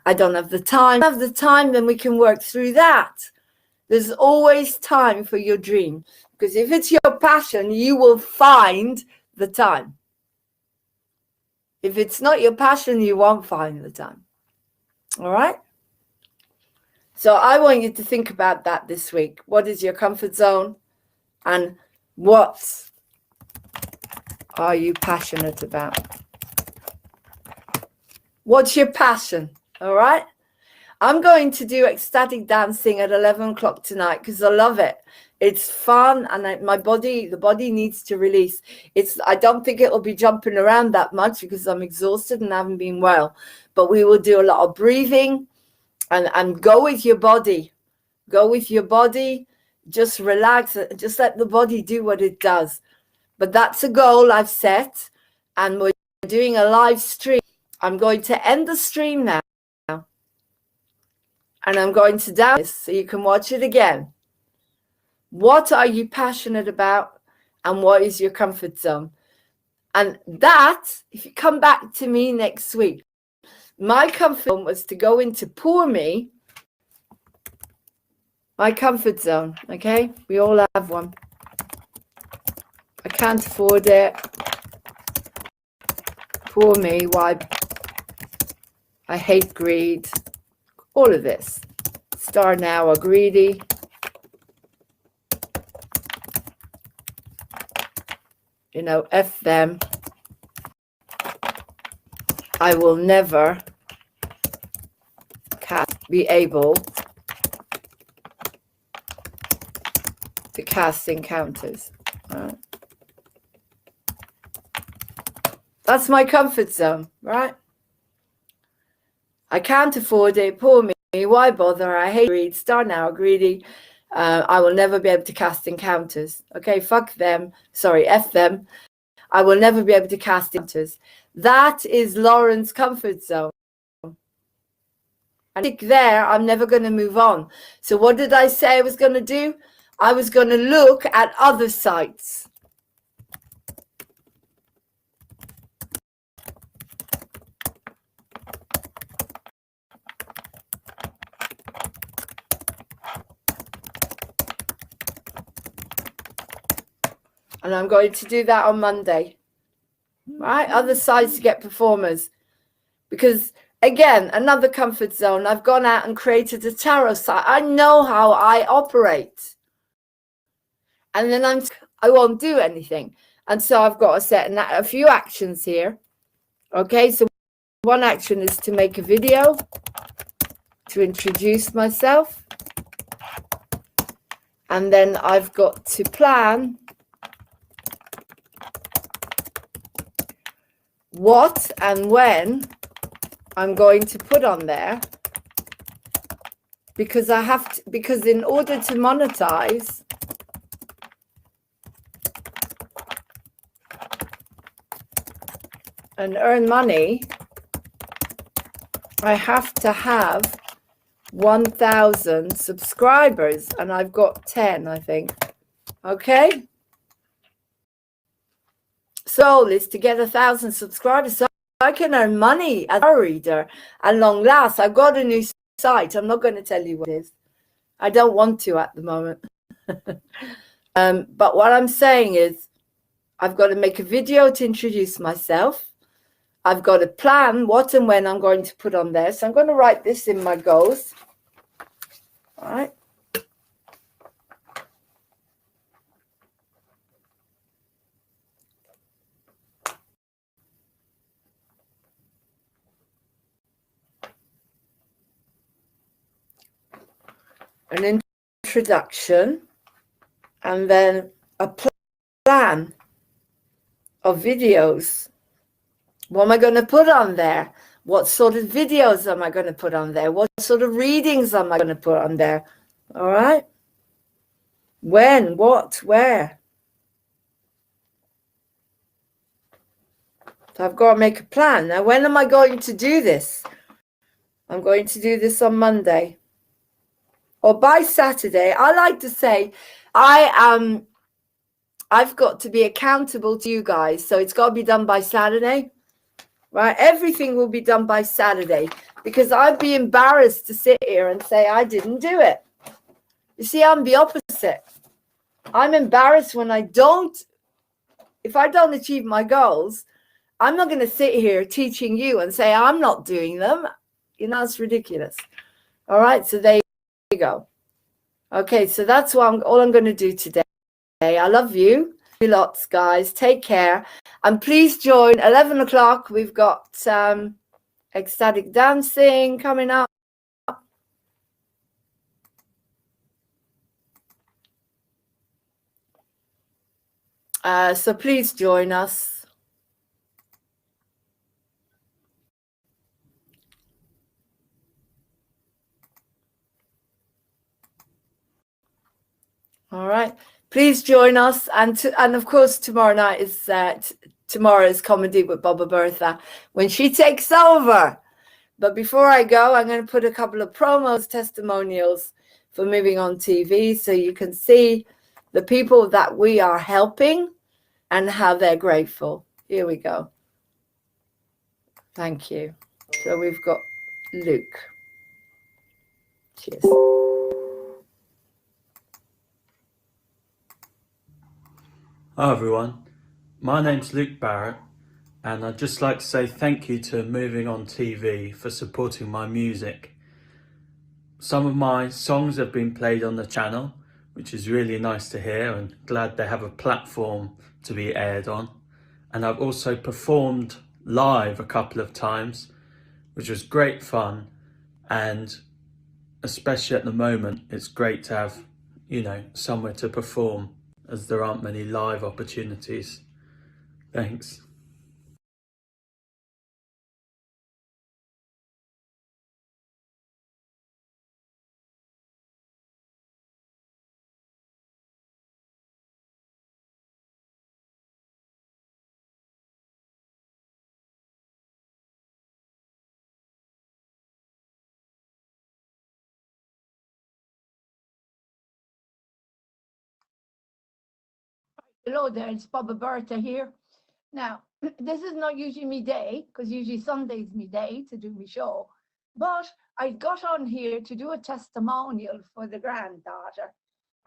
I don't have the time. If you have the time, then we can work through that. There's always time for your dream, because if it's your passion, you will find the time. If it's not your passion, you won't find the time. All right? So I want you to think about that this week. What is your comfort zone? And what are you passionate about? What's your passion? All right? I'm going to do ecstatic dancing at 11 o'clock tonight because I love it. It's fun, and the body needs to release. I don't think it'll be jumping around that much because I'm exhausted and haven't been well. But we will do a lot of breathing and go with your body. Go with your body. Just relax. Just let the body do what it does. But that's a goal I've set, and we're doing a live stream. I'm going to end the stream now, and I'm going to download this so you can watch it again. What are you passionate about, and what is your comfort zone? And that, if you come back to me next week, my comfort zone was to go into Pour Me. My comfort zone, okay? We all have one. I can't afford it. Pour Me, why? I hate greed. All of this. Star Now are greedy. You know, F them. I will never be able to cast encounters. Right? That's my comfort zone, right? I can't afford it. Pour me. Why bother? I hate greed. Star Now, greedy. I will never be able to cast encounters. Okay, fuck them. Sorry, F them. I will never be able to cast encounters. That is Lauren's comfort zone. And there, I'm never going to move on. So what did I say I was going to do? I was going to look at other sites. And I'm going to do that on Monday. Right? Other sites to get performers. Because again, another comfort zone. I've gone out and created a tarot site. I know how I operate. And then I won't do anything. And so I've got to set a few actions here. Okay, so one action is to make a video to introduce myself. And then I've got to plan what and when I'm going to put on there, because I have to, because in order to monetize, and earn money, I have to have 1,000 subscribers, and I've got 10, I think. Okay. So is to get 1,000 subscribers so I can earn money as a reader at long last. I've got a new site. I'm not going to tell you what it is. I don't want to at the moment. But what I'm saying is I've got to make a video to introduce myself. I've got to plan what and when I'm going to put on there. So I'm going to write this in my goals. All right. An introduction, and then a plan of videos. What am I going to put on there? What sort of videos am I going to put on there? What sort of readings am I going to put on there? All right. When, what, where? So I've got to make a plan. Now, when am I going to do this? I'm going to do this on Monday. Or by Saturday. I like to say I've got to be accountable to you guys. So it's got to be done by Saturday. Right? Everything will be done by Saturday, because I'd be embarrassed to sit here and say I didn't do it. You see, I'm the opposite. I'm embarrassed when if I don't achieve my goals, I'm not going to sit here teaching you and say I'm not doing them. You know, it's ridiculous. All right, so there you go. Okay, so that's what all I'm going to do today. I love you lots, guys. Take care. And please join 11 o'clock. We've got ecstatic dancing coming up. So please join us. All right. Please join us. And of course, tomorrow night is tomorrow's comedy with Baba Bertha when she takes over. But before I go, I'm going to put a couple of promos, testimonials for Moving On TV, so you can see the people that we are helping and how they're grateful. Here we go. Thank you. So we've got Luke. Cheers. Hi everyone, my name's Luke Barrett, and I'd just like to say thank you to Moving On TV for supporting my music. Some of my songs have been played on the channel, which is really nice to hear, and glad they have a platform to be aired on. And I've also performed live a couple of times, which was great fun, and especially at the moment it's great to have, somewhere to perform, as there aren't many live opportunities. Thanks. Hello there, it's Baba Berta here. Now, this is not usually me day, because usually Sunday's me day to do my show. But I got on here to do a testimonial for the granddaughter,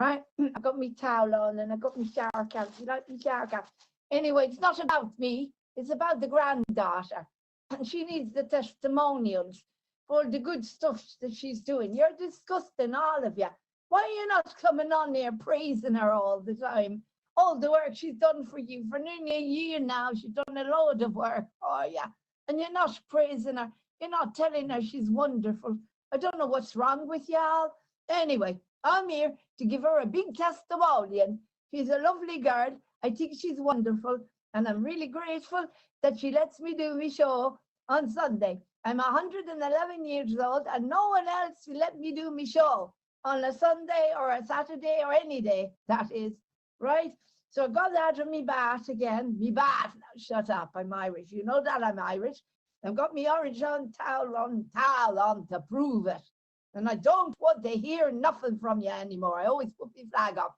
right? I got my towel on and I got my shower cap. You like my shower cap? Anyway, it's not about me. It's about the granddaughter. And she needs the testimonials for the good stuff that she's doing. You're disgusting, all of you. Why are you not coming on there praising her all the time? All the work she's done for you for nearly a year now. She's done a load of work for you. And you're not praising her. You're not telling her she's wonderful. I don't know what's wrong with y'all. Anyway, I'm here to give her a big testimonial. She's a lovely girl. I think she's wonderful. And I'm really grateful that she lets me do my show on Sunday. I'm 111 years old and no one else will let me do my show on a Sunday or a Saturday or any day, that is, right? So I got out of me bat again. Me bat, now shut up, I'm Irish. You know that I'm Irish. I've got me orange on towel on to prove it. And I don't want to hear nothing from you anymore. I always put my flag up.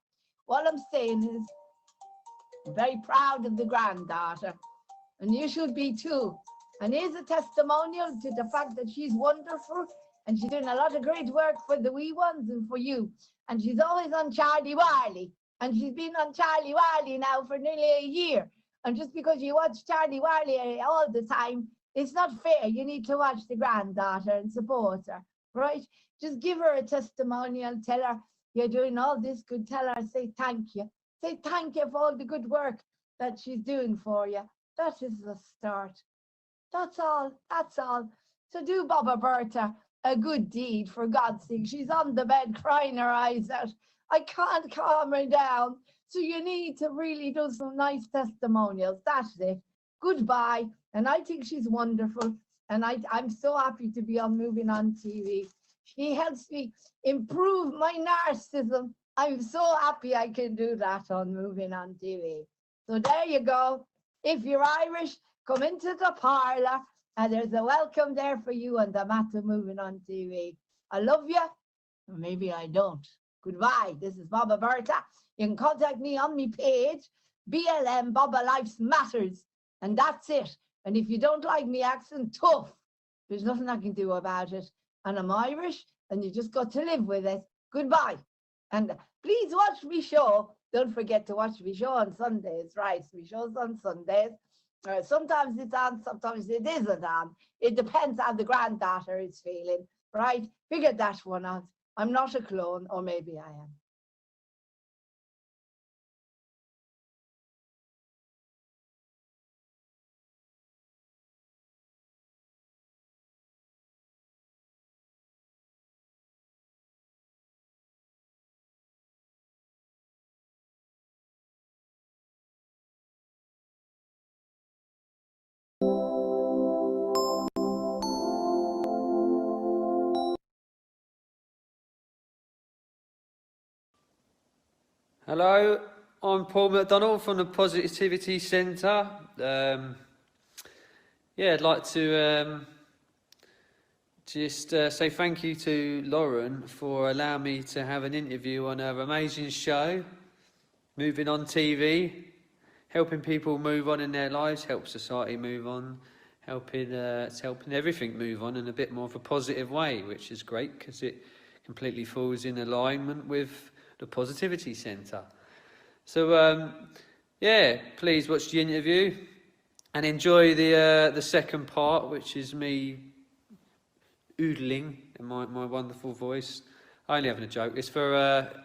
What I'm saying is, I'm very proud of the granddaughter. And you should be too. And here's a testimonial to the fact that she's wonderful and she's doing a lot of great work for the wee ones and for you. And she's always on Charlie Wiley. And she's been on Charlie Wiley now for nearly a year. And just because you watch Charlie Wiley all the time, it's not fair. You need to watch the granddaughter and support her, right? Just give her a testimonial. Tell her you're doing all this good. Tell her, say thank you. Say thank you for all the good work that she's doing for you. That is the start. That's all. That's all. So do Baba Berta a good deed, for God's sake. She's on the bed crying her eyes out. I can't calm her down. So you need to really do some nice testimonials. That's it. Goodbye. And I think she's wonderful. And I'm so happy to be on Moving On TV. She helps me improve my narcissism. I'm so happy I can do that on Moving On TV. So there you go. If you're Irish, come into the parlor and there's a welcome there for you on the mat of Moving On TV. I love you. Maybe I don't. Goodbye. This is Baba Berta. You can contact me on my page, BLM Baba Lives Matters. And that's it. And if you don't like me accent, tough. There's nothing I can do about it. And I'm Irish and you just got to live with it. Goodbye. And please watch me show. Don't forget to watch me show on Sundays, right? Me show's on Sundays. Sometimes it's on, sometimes it isn't on. It depends how the granddaughter is feeling, right? Figure that one out. I'm not a clone, or maybe I am. Hello, I'm Paul McDonald from the Positivity Centre. I'd like to just say thank you to Lauren for allowing me to have an interview on her amazing show, Moving On TV, helping people move on in their lives, help society move on, it's helping everything move on in a bit more of a positive way, which is great because it completely falls in alignment with the Positivity Centre. So please watch the interview and enjoy the second part, which is me oodling in my wonderful voice. I'm only having a joke. It's for a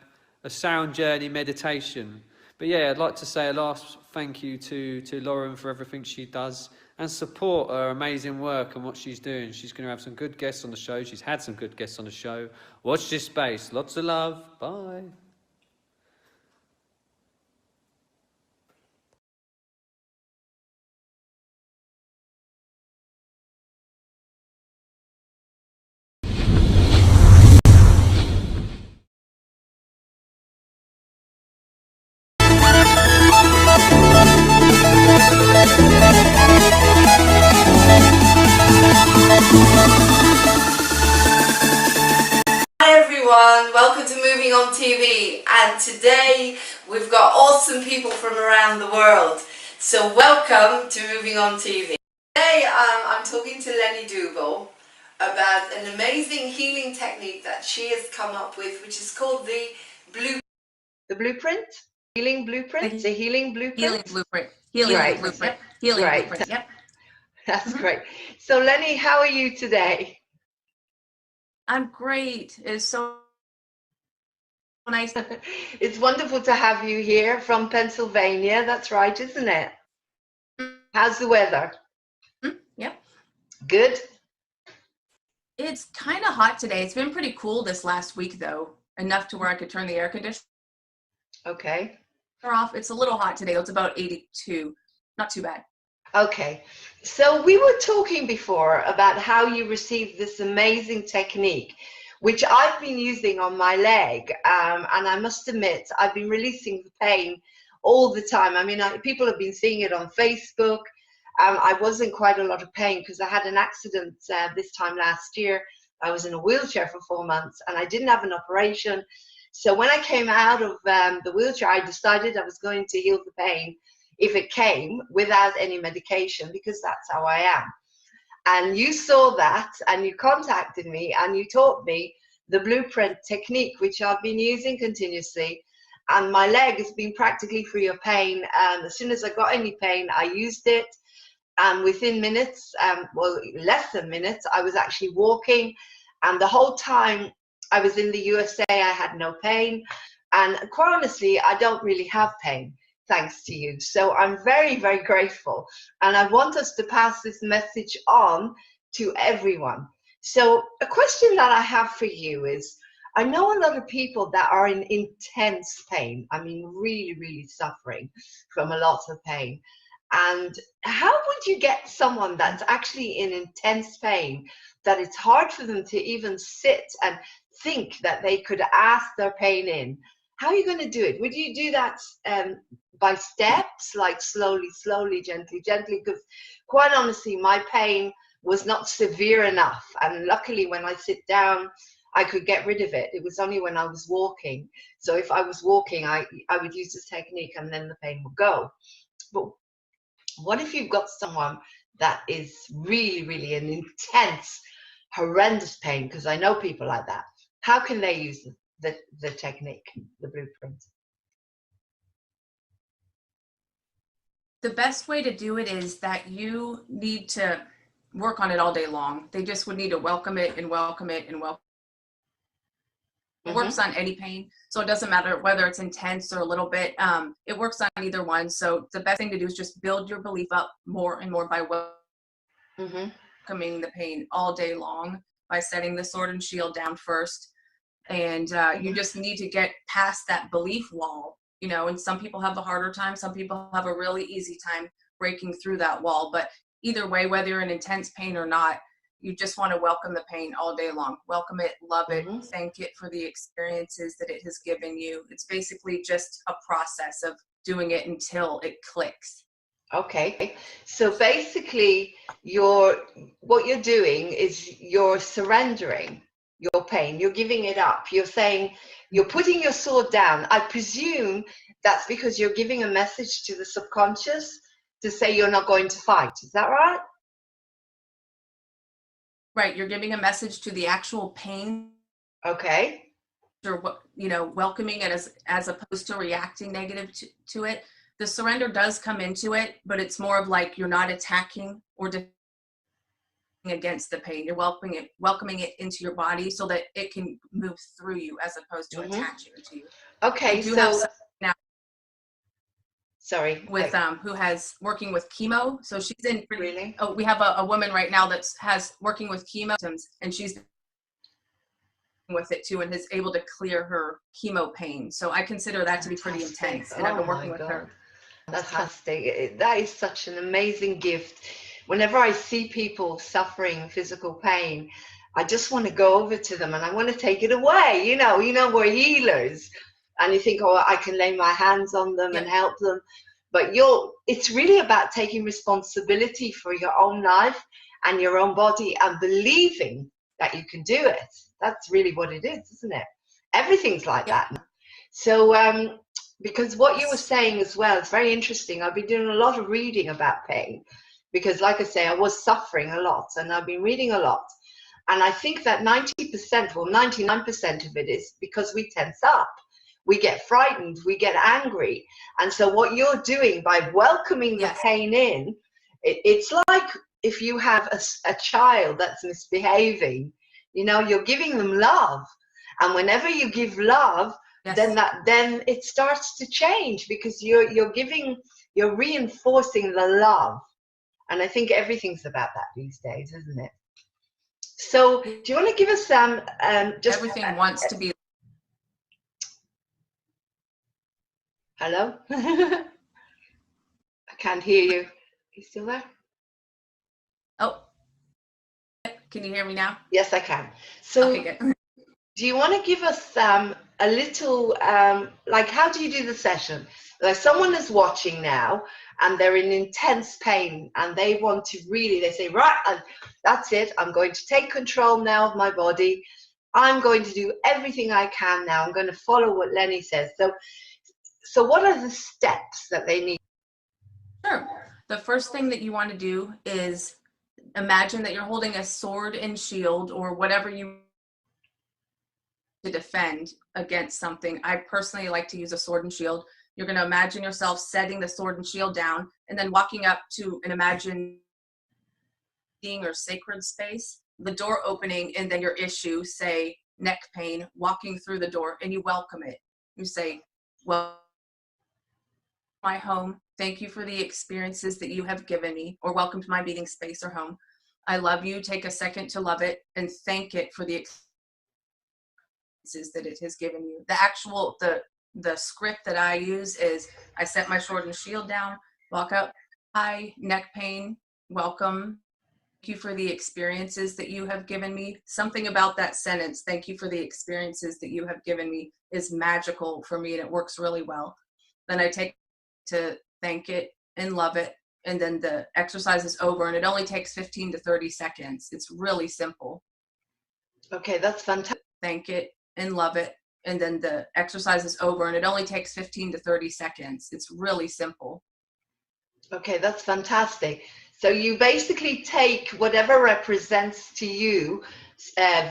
sound journey meditation. But yeah, I'd like to say a last thank you to Lauren for everything she does and support her amazing work and what she's doing. She's going to have some good guests on the show. She's had some good guests on the show. Watch this space. Lots of love. Bye. Hi everyone, welcome to Moving On TV, and today We've got awesome people from around the world. So welcome to Moving On TV. Today I'm talking to Lenny Dougal about an amazing healing technique that she has come up with, which is called the blueprint? Healing blueprint? The healing blueprint? Healing blueprint. Healing Right. blueprint. Yep. Healing Right. blueprint. Yep. That's great. So Lenny, how are you today? I'm great. It's so nice. It's wonderful to have you here from Pennsylvania. That's right, isn't it? How's the weather? Yep. Good? It's kind of hot today. It's been pretty cool this last week, though, enough to where I could turn the air conditioner Okay. off. It's a little hot today. It's about 82. Not too bad. Okay. So we were talking before about how you received this amazing technique, which I've been using on my leg. And I must admit, I've been releasing the pain all the time. I mean, people have been seeing it on Facebook. I was in quite a lot of pain because I had an accident this time last year. I was in a wheelchair for 4 months and I didn't have an operation. So when I came out of the wheelchair, I decided I was going to heal the pain if it came without any medication, because that's how I am. And you saw that and you contacted me and you taught me the blueprint technique, which I've been using continuously. And my leg has been practically free of pain. And as soon as I got any pain, I used it. And within minutes, well, less than minutes, I was actually walking. And the whole time I was in the USA, I had no pain. And quite honestly, I don't really have pain, thanks to you. So I'm very, very grateful. And I want us to pass this message on to everyone. So a question that I have for you is, I know a lot of people that are in intense pain. I mean, really, really suffering from a lot of pain. And how would you get someone that's actually in intense pain, that it's hard for them to even sit and think that they could ask their pain in? How are you going to do it? Would you do that by steps, like slowly, slowly, gently, gently? Because quite honestly, my pain was not severe enough. And luckily, when I sit down, I could get rid of it. It was only when I was walking. So if I was walking, I would use this technique and then the pain would go. But what if you've got someone that is really, really an intense, horrendous pain? Because I know people like that. How can they use the technique, the blueprint? The best way to do it is that you need to work on it all day long. They just would need to welcome it and welcome it and welcome. It works on any pain, so it doesn't matter whether it's intense or a little bit. It works on either one. So the best thing to do is just build your belief up more and more by welcoming the pain all day long, by setting the sword and shield down first. And you just need to get past that belief wall, you know, and some people have a harder time. Some people have a really easy time breaking through that wall. But either way, whether you're in intense pain or not, you just want to welcome the pain all day long. Welcome it, love it, thank it for the experiences that it has given you. It's basically just a process of doing it until it clicks. Okay, so basically what you're doing is you're surrendering your pain, you're giving it up, you're saying, you're putting your sword down. I presume that's because you're giving a message to the subconscious to say you're not going to fight. Is that right? Right, you're giving a message to the actual pain. Okay. Or what, you know, welcoming it as opposed to reacting negative to it. The surrender does come into it, but it's more of like you're not attacking or against the pain. You're welcoming it into your body so that it can move through you as opposed to attaching to you. Okay, so now sorry, with who has working with chemo, so she's in really. Oh, we have a woman right now has working with chemo, and she's with it too, and is able to clear her chemo pain. So I consider that to be pretty intense, and I've been working with her. That's fantastic. That is such an amazing gift. Whenever I see people suffering physical pain, I just want to go over to them and I want to take it away. You know, we're healers, and you think, oh, I can lay my hands on them and help them. But it's really about taking responsibility for your own life and your own body and believing that you can do it. That's really what it is, isn't it? Everything's like that. So because what you were saying as well is very interesting. I've been doing a lot of reading about pain because, like I say, I was suffering a lot, and I've been reading a lot. And I think that 90%, well, 99% of it is because we tense up. We get frightened, we get angry. And so what you're doing by welcoming the Yes. pain in, it's like if you have a child that's misbehaving, you know, you're giving them love. And whenever you give love, Yes. then it starts to change, because you're reinforcing the love. And I think everything's about that these days, isn't it? So do you want to give us just Everything wants to be. hello? I can't hear you. You still there? Oh, can you hear me now? Yes, I can. So Okay, good. do you want to give us a little, like, how do you do the session? Like, someone is watching now and they're in intense pain and they want to really, they say, right, that's it. I'm going to take control now of my body. I'm going to do everything I can now. I'm going to follow what Lenny says. So what are the steps that they need? Sure. The first thing that you want to do is imagine that you're holding a sword and shield, or whatever you to defend against something. I personally like to use a sword and shield. You're going to imagine yourself setting the sword and shield down and then walking up to an imagined or sacred space, the door opening, and then your issue, say neck pain, walking through the door, and you welcome it. You say, well, my home, thank you for the experiences that you have given me, or welcome to my meeting space or home. I love you. Take a second to love it and thank it for the experiences that it has given you. The actual, the script that I use is, I set my sword and shield down, walk up, hi, neck pain, welcome. Thank you for the experiences that you have given me. Something about that sentence, thank you for the experiences that you have given me, is magical for me, and it works really well. Then I take to thank it and love it, and then the exercise is over, and it only takes 15 to 30 seconds. It's really simple. Okay, that's fantastic. Thank it and love it, and then the exercise is over, and it only takes 15 to 30 seconds. It's really simple. Okay, that's fantastic. So you basically take whatever represents to you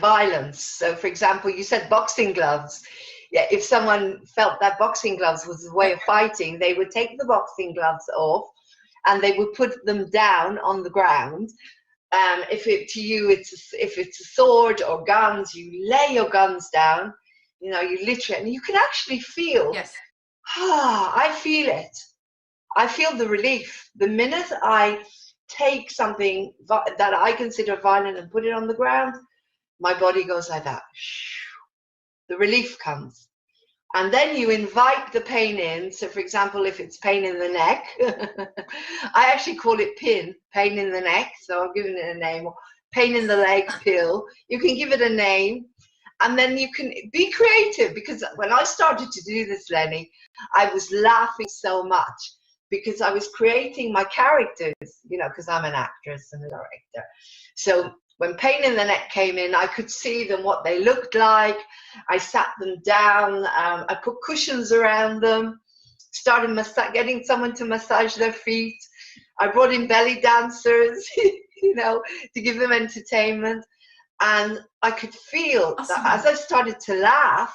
violence. So, for example, you said boxing gloves. Yeah, if someone felt that boxing gloves was a way of fighting, they would take the boxing gloves off and they would put them down on the ground. If it's a sword or guns, you lay your guns down. You know, you literally, and you can actually feel. Yes. I feel it. I feel the relief. The minute I take something that I consider violent and put it on the ground, my body goes like that. The relief comes. And then you invite the pain in. So, for example, if it's pain in the neck, I actually call it pain in the neck. So I'm giving it a name. Pain in the leg pill. You can give it a name. And then you can be creative, because when I started to do this, Lenny, I was laughing so much because I was creating my characters, you know, because I'm an actress and a director. So when pain in the neck came in, I could see them, what they looked like. I sat them down. I put cushions around them, started getting someone to massage their feet. I brought in belly dancers, you know, to give them entertainment. And I could feel that as I started to laugh,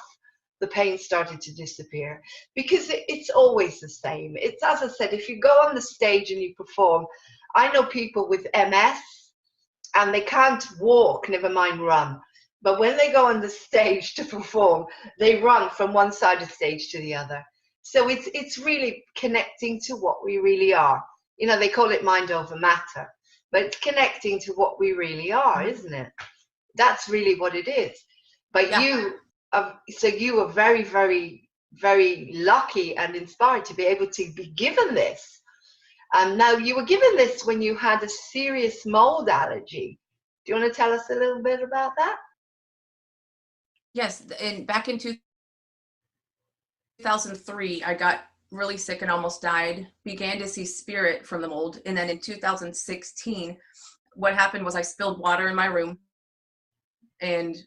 the pain started to disappear, because it's always the same. It's, as I said, if you go on the stage and you perform, I know people with MS and they can't walk, never mind run. But when they go on the stage to perform, they run from one side of the stage to the other. So it's really connecting to what we really are. You know, they call it mind over matter, but it's connecting to what we really are, isn't it? That's really what it is. But yeah. You are very, very, very lucky and inspired to be able to be given this. Now, you were given this when you had a serious mold allergy. Do you want to tell us a little bit about that? Yes, and back in 2003, I got really sick and almost died, began to see spirit from the mold. And then in 2016, what happened was I spilled water in my room and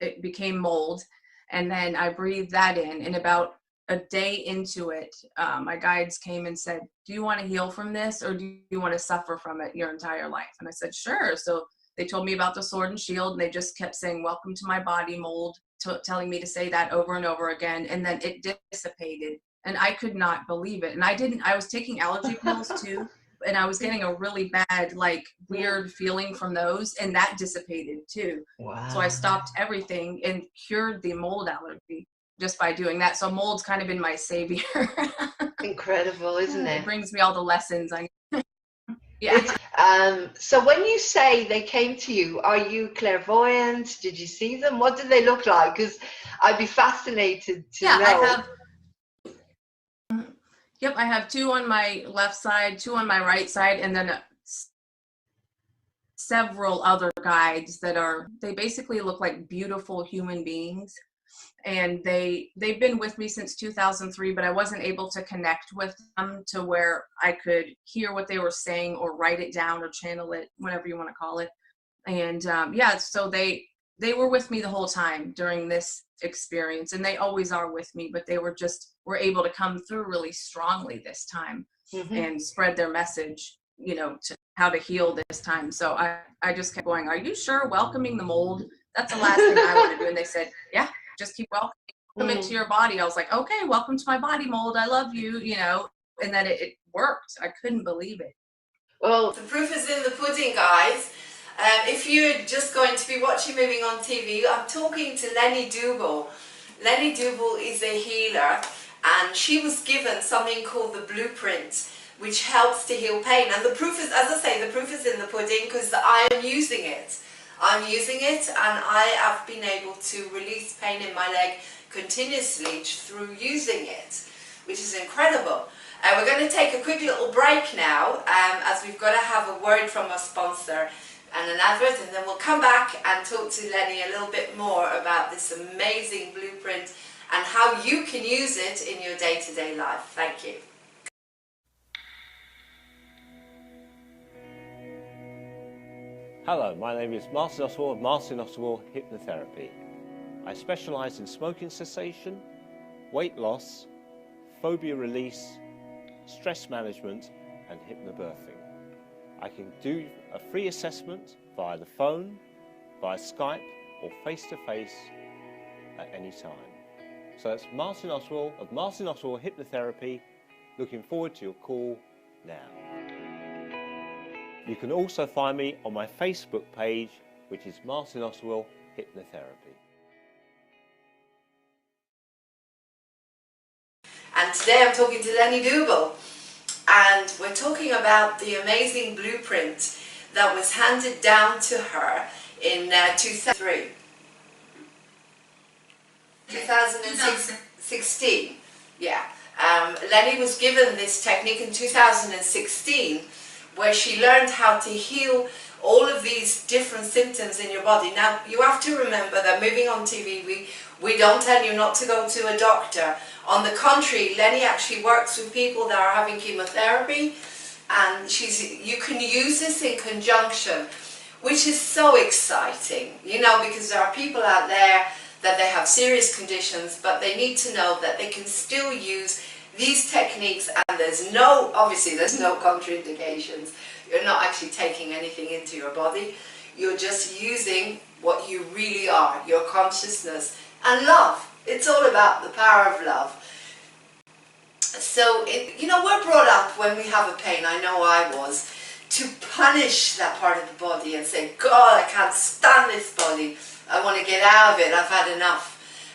it became mold. And then I breathed that in. And about a day into it, my guides came and said, do you want to heal from this, or do you want to suffer from it your entire life? And I said, sure. So they told me about the sword and shield, and they just kept saying, welcome to my body mold, telling me to say that over and over again. And then it dissipated, and I could not believe it. And I was taking allergy pills too, and I was getting a really bad, like, weird feeling from those, and that dissipated too. Wow. So I stopped everything and cured the mold allergy just by doing that. So mold's kind of been my savior. Incredible, isn't It it? brings me all the lessons I need. Yeah. So when you say they came to you, are you clairvoyant? Did you see them? What did they look like? Because I'd be fascinated to Yeah, know. I have 2 on my left side, 2 on my right side, and then several other guides they basically look like beautiful human beings. And they've been with me since 2003, but I wasn't able to connect with them to where I could hear what they were saying or write it down or channel it, whatever you want to call it. And so they were with me the whole time during this experience, and they always are with me, but they were able to come through really strongly this time and spread their message, to how to heal this time. So I just kept going, are you sure welcoming the mold? That's the last thing I want to do. And they said, yeah, just keep welcoming it to your body. I was like, okay, welcome to my body, mold. I love you, and then it worked. I couldn't believe it. Well, the proof is in the pudding, guys. If you're just going to be watching Moving on TV, I'm talking to Lenny Dougal. Lenny Dougal is a healer, and she was given something called the blueprint, which helps to heal pain. And the proof is, as I say, the proof is in the pudding, because I am using it. I'm using it, and I have been able to release pain in my leg continuously through using it, which is incredible. We're going to take a quick little break now, as we've got to have a word from our sponsor and an advert, and then we'll come back and talk to Lenny a little bit more about this amazing blueprint and how you can use it in your day-to-day life. Thank you. Hello, my name is Martin Oswald of Martin Oswald Hypnotherapy. I specialise in smoking cessation, weight loss, phobia release, stress management and hypnobirthing. I can do a free assessment via the phone, via Skype or face-to-face at any time. So that's Martin Oswald of Martin Oswald Hypnotherapy. Looking forward to your call now. You can also find me on my Facebook page, which is Martin Oswald Hypnotherapy. And today I'm talking to Lenny Dougal, and we're talking about the amazing blueprint that was handed down to her in 2003. 2016, yeah. Lenny was given this technique in 2016, where she learned how to heal all of these different symptoms in your body. Now, you have to remember that Moving on TV, we don't tell you not to go to a doctor. On the contrary, Lenny actually works with people that are having chemotherapy, and you can use this in conjunction, which is so exciting, because there are people out there that they have serious conditions, but they need to know that they can still use these techniques, and obviously there's no contraindications. You're not actually taking anything into your body. You're just using what you really are, your consciousness and love. It's all about the power of love. So, we're brought up when we have a pain, I know I was, to punish that part of the body and say, God, I can't stand this body. I want to get out of it. I've had enough.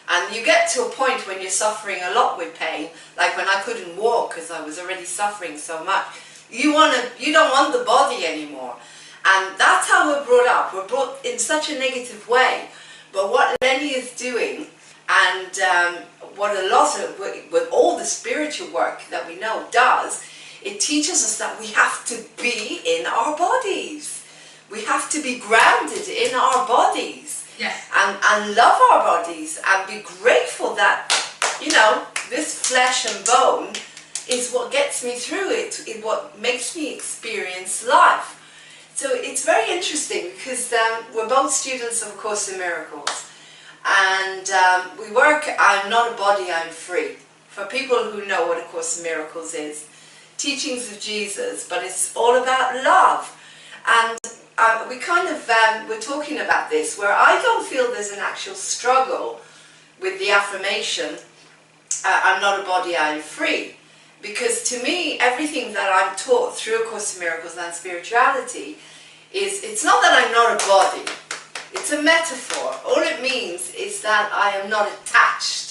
And you get to a point when you're suffering a lot with pain, like when I couldn't walk because I was already suffering so much. You don't want the body anymore. And that's how we're brought up. We're brought in such a negative way. But what Lenny is doing, and what a lot of, with all the spiritual work that we know does, it teaches us that we have to be in our bodies. We have to be grounded in our bodies. Yes. And love our bodies and be grateful that, this flesh and bone is what gets me through it, is what makes me experience life. So it's very interesting because we're both students of A Course in Miracles, and we work, I'm not a body, I'm free. for people who know what A Course in Miracles is, teachings of Jesus, but it's all about love. And we kind of, we're talking about this, where I don't feel there's an actual struggle with the affirmation, I'm not a body, I am free. Because to me, everything that I'm taught through A Course in Miracles and spirituality is, it's not that I'm not a body, it's a metaphor. All it means is that I am not attached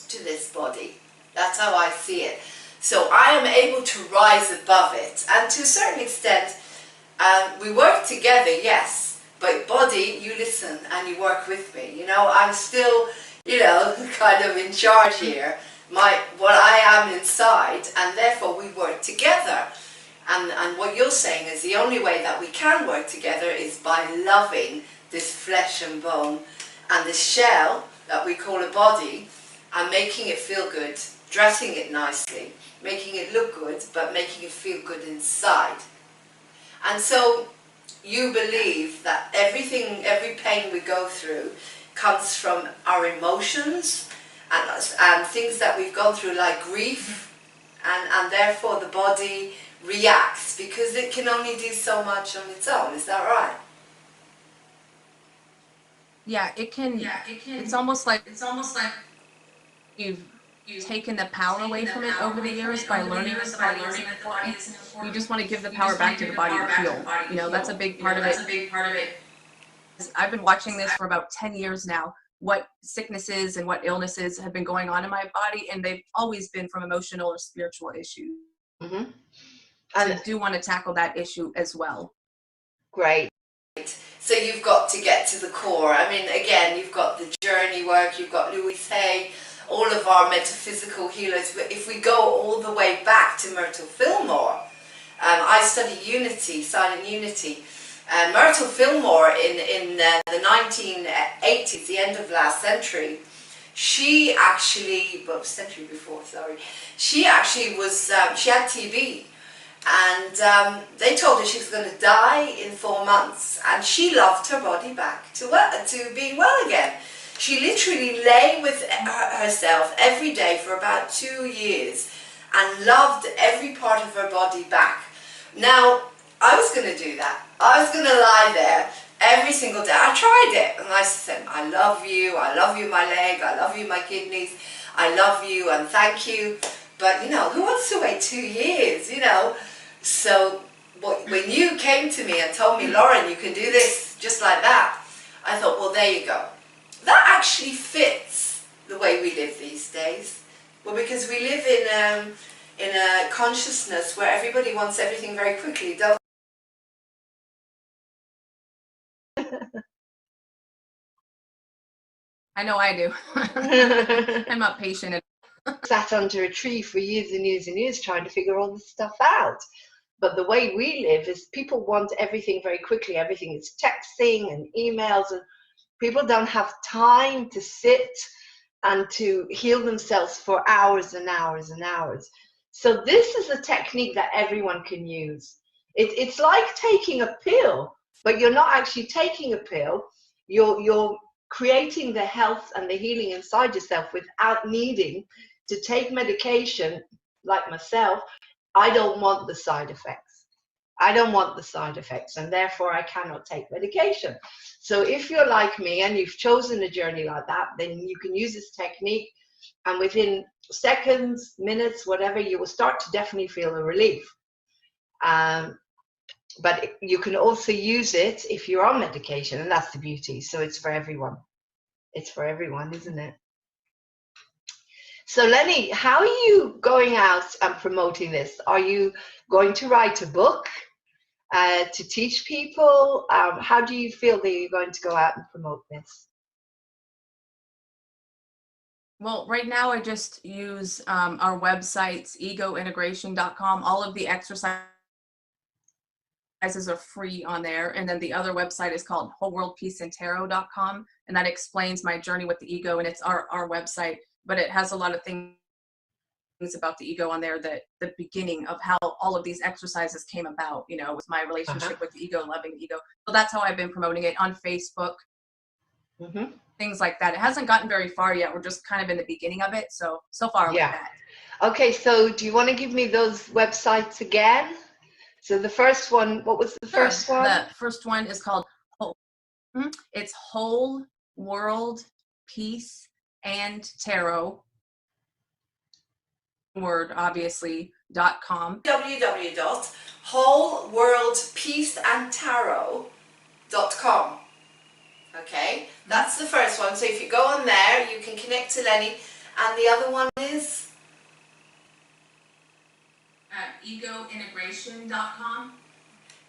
to this body. That's how I see it. So I am able to rise above it. And to a certain extent, we work together, yes, but body, you listen and you work with me. You know, I'm still, you know, kind of in charge here. What I am inside, and therefore we work together. And what you're saying is the only way that we can work together is by loving this flesh and bone and this shell that we call a body, and making it feel good, dressing it nicely, making it look good, but making it feel good inside. And so you believe that everything, every pain we go through comes from our emotions and things that we've gone through, like grief, and therefore the body reacts because it can only do so much on its own. Is that right? Yeah, it can. It's almost like you've taken the power away from it over the years by learning that the body isn't important. You just want to give the power back to the body to heal. You know, that's a big part of it. I've been watching this for about 10 years now, what sicknesses and what illnesses have been going on in my body, and they've always been from emotional or spiritual issues. Mm-hmm. And I do want to tackle that issue as well. Great. So you've got to get to the core. I mean, again, you've got the journey work, you've got Louise Hay, all of our metaphysical healers. But if we go all the way back to Myrtle Fillmore, I study unity, silent unity. Myrtle Fillmore in the 1980s, the end of last century, she actually, well, century before, sorry, she actually was, she had TB. And they told her she was going to die in 4 months, and she loved her body back to being well again. She literally lay with herself every day for about 2 years and loved every part of her body back. Now, I was going to do that. I was going to lie there every single day. I tried it, and I said, I love you, my leg, I love you, my kidneys, I love you, and thank you. But, you know, who wants to wait 2 years, you know? So when you came to me and told me, Lauren, you can do this just like that, I thought, well, there you go. That actually fits the way we live these days. Well, because we live in a consciousness where everybody wants everything very quickly, don't I know I do. I'm not patient. sat under a tree for years and years and years trying to figure all this stuff out. But the way we live is people want everything very quickly. Everything is texting and emails, and people don't have time to sit and to heal themselves for hours and hours and hours. So this is a technique that everyone can use. It's like taking a pill, but you're not actually taking a pill. You're creating the health and the healing inside yourself without needing to take medication. Like myself, I don't want the side effects. I don't want the side effects, and therefore I cannot take medication. So if you're like me and you've chosen a journey like that, then you can use this technique, and within seconds, minutes, whatever, you will start to definitely feel a relief. But you can also use it if you're on medication, and that's the beauty. So it's for everyone. It's for everyone, isn't it? So Lenny, how are you going out and promoting this? Are you going to write a book to teach people? How do you feel that you're going to go out and promote this? Well, right now I just use our websites, egointegration.com. All of the exercises are free on there. And then the other website is called wholeworldpeaceandtarot.com. And that explains my journey with the ego. And it's our website, but it has a lot of things about the ego on there, that the beginning of how all of these exercises came about, you know, with my relationship with the ego, loving the ego. So that's how I've been promoting it on Facebook. things like that. It hasn't gotten very far yet. We're just kind of in the beginning of it. So far with Yeah. that. Okay, so do you want to give me those websites again? So the first one, what was the Sure. first one? The first one is called it's Whole World Peace and Tarot, word obviously, .com. www.wholeworldpeaceandtarot.com. Okay, that's the first one. So if you go on there, you can connect to Lenny. And the other one is? Egointegration.com.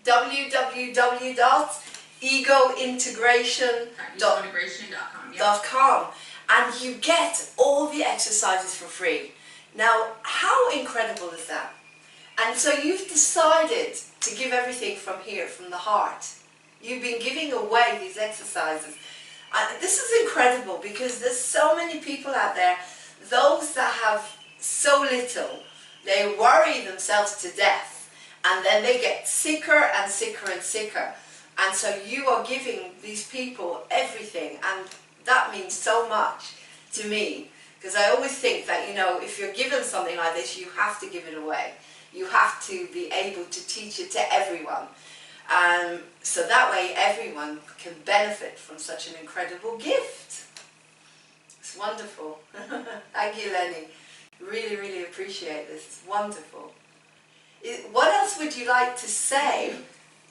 www.egointegration.com. And you get all the exercises for free. Now, how incredible is that? And so you've decided to give everything from here, from the heart. You've been giving away these exercises. This is incredible because there's so many people out there, those that have so little, they worry themselves to death and then they get sicker and sicker and sicker. And so you are giving these people everything, and that means so much to me, because I always think that, you know, if you're given something like this, you have to give it away. You have to be able to teach it to everyone. So that way everyone can benefit from such an incredible gift. It's wonderful. Thank you, Lenny. Really, really appreciate this. It's wonderful. What else would you like to say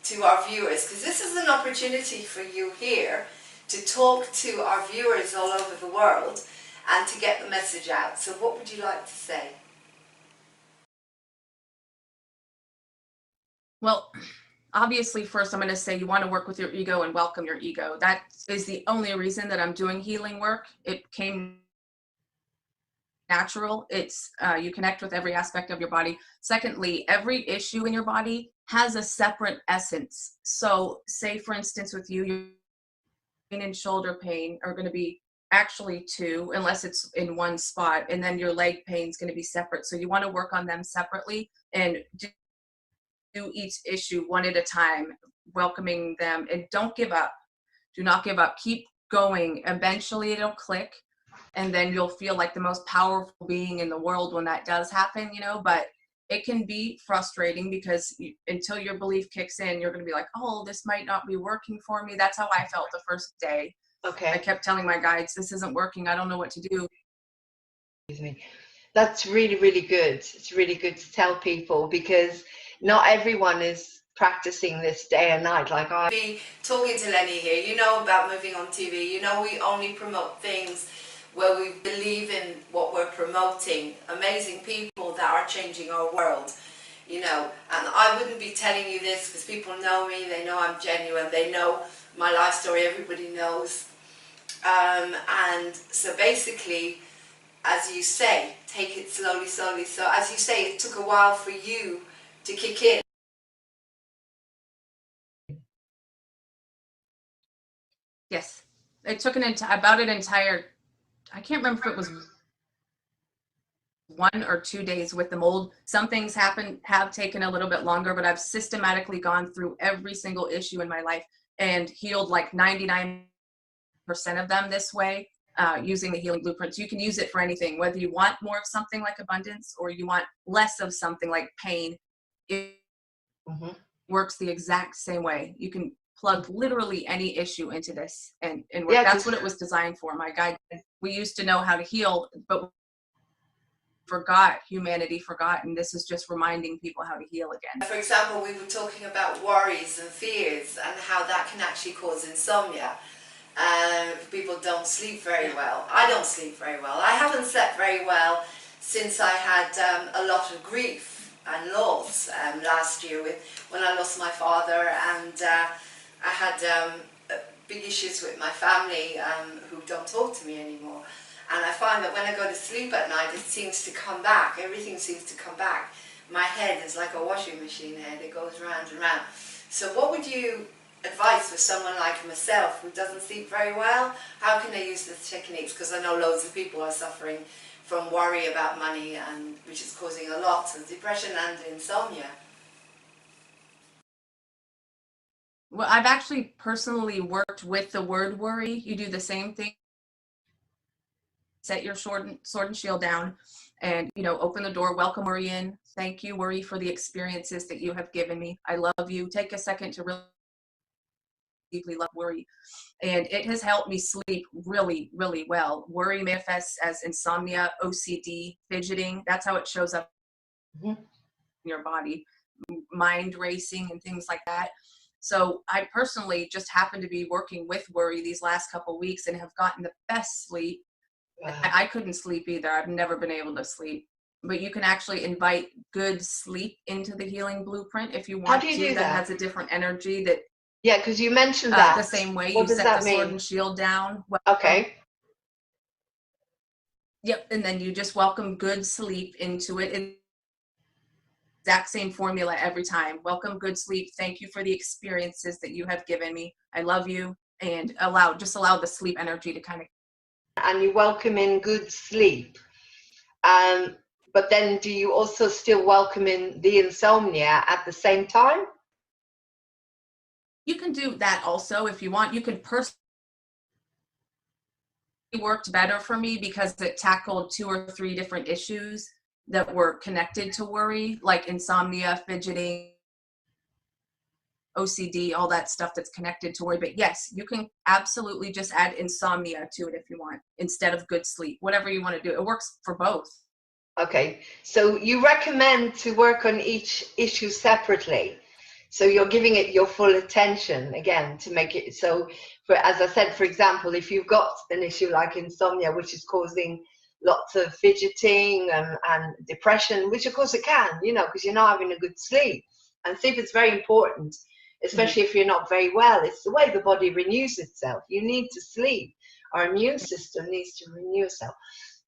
to our viewers? Because this is an opportunity for you here to talk to our viewers all over the world and to get the message out. So what would you like to say? Well, obviously, first I'm going to say you want to work with your ego and welcome your ego. That is the only reason that I'm doing healing work. It came natural. It's you connect with every aspect of your body. Secondly, every issue in your body has a separate essence. So say, for instance, with you, your pain and shoulder pain are going to be actually two, unless it's in one spot, and then your leg pain is going to be separate. So you want to work on them separately and do each issue one at a time, welcoming them, and don't give up. Do not give up. Keep going. Eventually it'll click, and then you'll feel like the most powerful being in the world when that does happen, you know. But it can be frustrating because until your belief kicks in, you're going to be like, oh, this might not be working for me. That's how I felt the first day. Okay. I kept telling my guides, this isn't working. I don't know what to do. Excuse me. That's really, really good. It's really good to tell people, because not everyone is practicing this day and night. Like I be talking to Lenny here, you know about Moving On TV. You know we only promote things where we believe in what we're promoting. Amazing people that are changing our world, you know. And I wouldn't be telling you this because people know me. They know I'm genuine. They know my life story. Everybody knows. And so basically, as you say, take it slowly, slowly. So as you say, it took a while for you to kick in. Yes. It took about an entire, I can't remember if it was 1 or 2 days with the mold. Some things have taken a little bit longer, but I've systematically gone through every single issue in my life and healed like 99% of them this way, using the healing blueprints. You can use it for anything, whether you want more of something like abundance or you want less of something like pain. It works the exact same way. You can plug literally any issue into this and work. Yeah, that's what it was designed for. My guide, we used to know how to heal, but humanity forgot, and this is just reminding people how to heal again. For example, we were talking about worries and fears and how that can actually cause insomnia. People don't sleep very well. I don't sleep very well. I haven't slept very well since I had a lot of grief and loss last year when I lost my father, and I had big issues with my family who don't talk to me anymore. And I find that when I go to sleep at night, it seems to come back. Everything seems to come back. My head is like a washing machine head. It goes round and round. So what would you advise for someone like myself who doesn't sleep very well? How can they use the techniques? Because I know loads of people are suffering from worry about money, and which is causing a lot of depression and insomnia. Well, I've actually personally worked with the word worry. You do the same thing. Set your sword and shield down, and open the door. Welcome worry in. Thank you, worry, for the experiences that you have given me. I love you. Take a second to really deeply love worry, and it has helped me sleep really, really well. Worry manifests as insomnia, OCD, fidgeting. That's how it shows up in your body, mind racing and things like that. So I personally just happen to be working with worry these last couple weeks and have gotten the best sleep. Wow. I couldn't sleep either. I've never been able to sleep. But you can actually invite good sleep into the healing blueprint if you want. How do you do that? that? Has a different energy that Yeah, because you mentioned that. the same way What you does set that the sword mean? and shield down. Okay. Yep, and then you just welcome good sleep into it. Exact same formula every time. Welcome good sleep. Thank you for the experiences that you have given me. I love you, and allow the sleep energy to kind of. And you welcome in good sleep. But then do you also still welcome in the insomnia at the same time? You can do that also if you want. You can personally worked better for me because it tackled 2 or 3 different issues that were connected to worry, like insomnia, fidgeting, OCD, all that stuff that's connected to worry. But yes, you can absolutely just add insomnia to it if you want, instead of good sleep, whatever you want to do. It works for both. Okay, so you recommend to work on each issue separately. So you're giving it your full attention again to make it so, for, as I said, for example, if you've got an issue like insomnia, which is causing lots of fidgeting and depression, which of course it can, because you're not having a good sleep. And sleep is very important, especially if you're not very well. It's the way the body renews itself. You need to sleep. Our immune system needs to renew itself.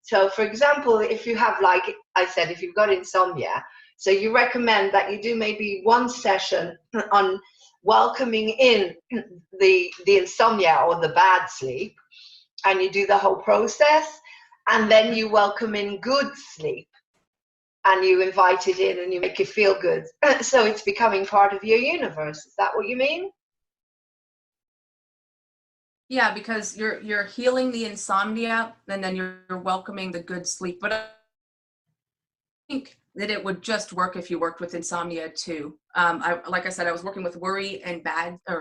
So, for example, if you have, like I said, if you've got insomnia, so you recommend that you do maybe one session on welcoming in the insomnia or the bad sleep, and you do the whole process, and then you welcome in good sleep, and you invite it in and you make it feel good. So it's becoming part of your universe. Is that what you mean? Yeah, because you're healing the insomnia, and then you're welcoming the good sleep. But I think that it would just work if you worked with insomnia too. Like I said, I was working with worry and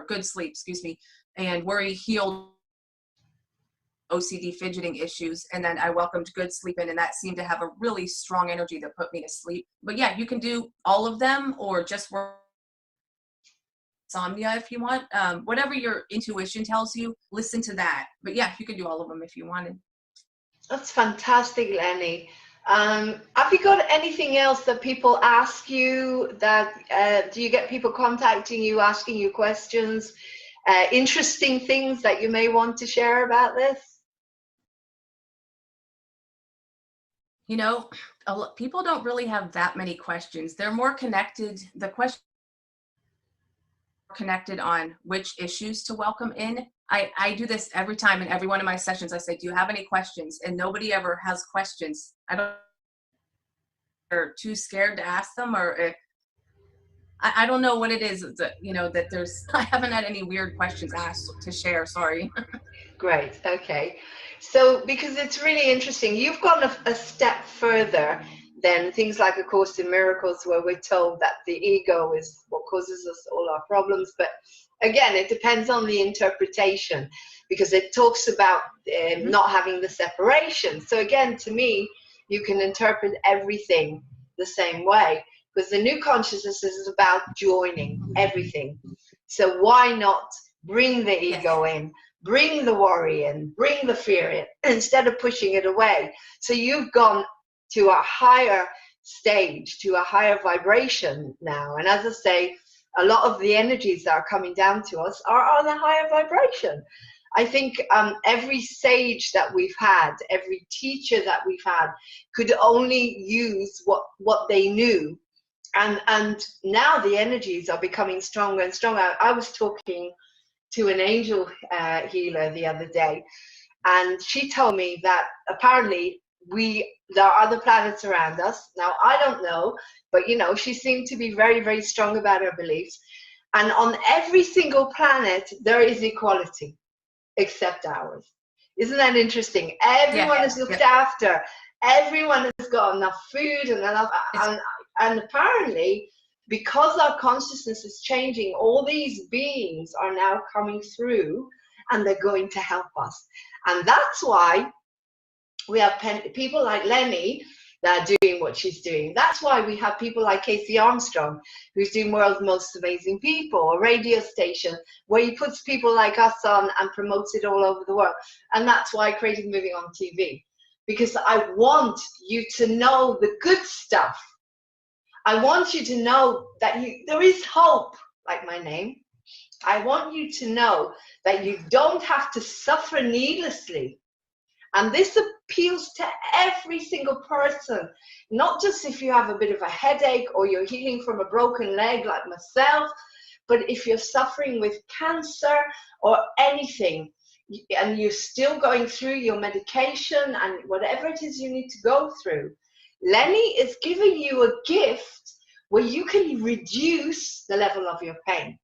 good sleep, excuse me, and worry healed OCD fidgeting issues, and then I welcomed good sleep in, and that seemed to have a really strong energy that put me to sleep. But yeah, you can do all of them or just work insomnia if you want. Whatever your intuition tells you, listen to that. But yeah, you can do all of them if you wanted. That's fantastic, Lenny. Have you got anything else that people ask you? That do you get people contacting you, asking you questions, interesting things that you may want to share about this? People don't really have that many questions. They're more connected. The question connected on which issues to welcome in. I do this every time in every one of my sessions. I say, do you have any questions? And nobody ever has questions. They're too scared to ask them, or I don't know what it is that, that there's, I haven't had any weird questions asked to share, sorry. Great, okay. So, because it's really interesting, you've gone a step further than things like A Course in Miracles, where we're told that the ego is what causes us all our problems. But again, it depends on the interpretation, because it talks about not having the separation. So again, to me, you can interpret everything the same way, because the new consciousness is about joining everything. So why not bring the ego in, bring the worry in, bring the fear in, instead of pushing it away? So you've gone to a higher stage, to a higher vibration now. And as I say, a lot of the energies that are coming down to us are on a higher vibration. I think every sage that we've had, every teacher that we've had, could only use what they knew. And now the energies are becoming stronger and stronger. I was talking to an angel healer the other day, and she told me that apparently there are other planets around us. Now, I don't know, but she seemed to be very, very strong about her beliefs. And on every single planet, there is equality, except ours. Isn't that interesting? Everyone is looked after. Everyone has got enough food and enough, and apparently, because our consciousness is changing, all these beings are now coming through, and they're going to help us. And that's why we have people like Lenny that are doing what she's doing. That's why we have people like Casey Armstrong, who's doing World's Most Amazing People, a radio station where he puts people like us on and promotes it all over the world. And that's why I created Moving on TV, because I want you to know the good stuff. I want you to know that there is hope, like my name. I want you to know that you don't have to suffer needlessly. And this appeals to every single person, not just if you have a bit of a headache or you're healing from a broken leg like myself, but if you're suffering with cancer or anything, and you're still going through your medication and whatever it is you need to go through, Lenny is giving you a gift where you can reduce the level of your pain.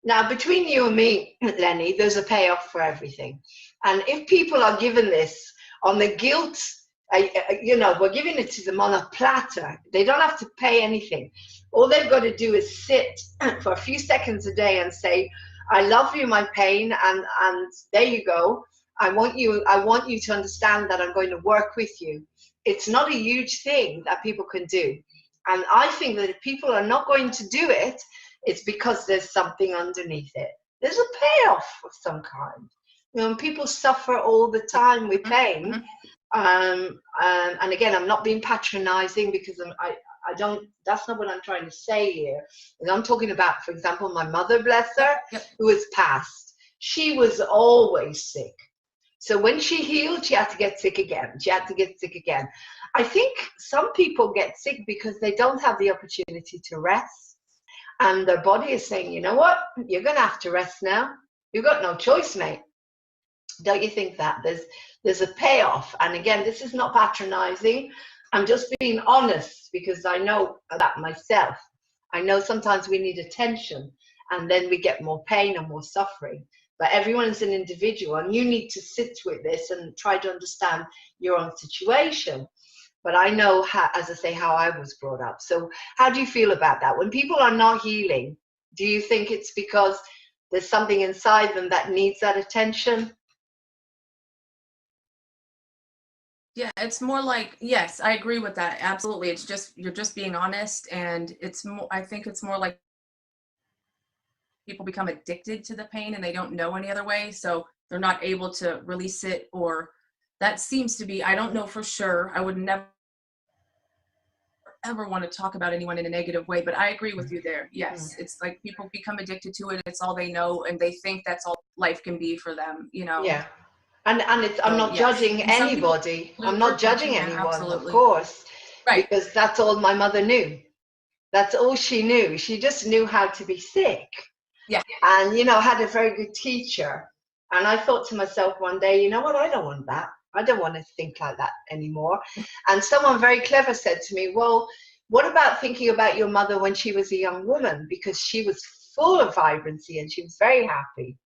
Now, between you and me, Lenny, there's a payoff for everything. And if people are given this on the guilt, we're giving it to them on a platter. They don't have to pay anything. All they've got to do is sit for a few seconds a day and say, I love you, my pain, and there you go. I want you to understand that I'm going to work with you. It's not a huge thing that people can do. And I think that if people are not going to do it, it's because there's something underneath it. There's a payoff of some kind. People suffer all the time with pain. And again, I'm not being patronizing, because I don't, that's not what I'm trying to say here. And I'm talking about, for example, my mother, bless her, who has passed. She was always sick. So when she healed, she had to get sick again. I think some people get sick because they don't have the opportunity to rest. And their body is saying, you know what, you're going to have to rest now. You've got no choice, mate. Don't you think that? There's a payoff. And again, this is not patronizing. I'm just being honest, because I know that myself. I know sometimes we need attention, and then we get more pain and more suffering. But everyone is an individual, and you need to sit with this and try to understand your own situation. But I know, how, as I say, how I was brought up. So how do you feel about that? When people are not healing, do you think it's because there's something inside them that needs that attention? Yeah, it's more like, yes, I agree with that. Absolutely. It's just, you're just being honest, and it's more, I think it's more like people become addicted to the pain and they don't know any other way. So they're not able to release it, or that seems to be, I don't know for sure. I would never ever want to talk about anyone in a negative way, but I agree with you there. Yes. It's like people become addicted to it. It's all they know, and they think that's all life can be for them, Yeah. And it's, I'm not judging anybody. I'm not judging anyone, of course, because that's all my mother knew. That's all she knew. She just knew how to be sick. Yeah. And, had a very good teacher. And I thought to myself one day, you know what? I don't want that. I don't want to think like that anymore. And someone very clever said to me, well, what about thinking about your mother when she was a young woman? Because she was full of vibrancy and she was very happy.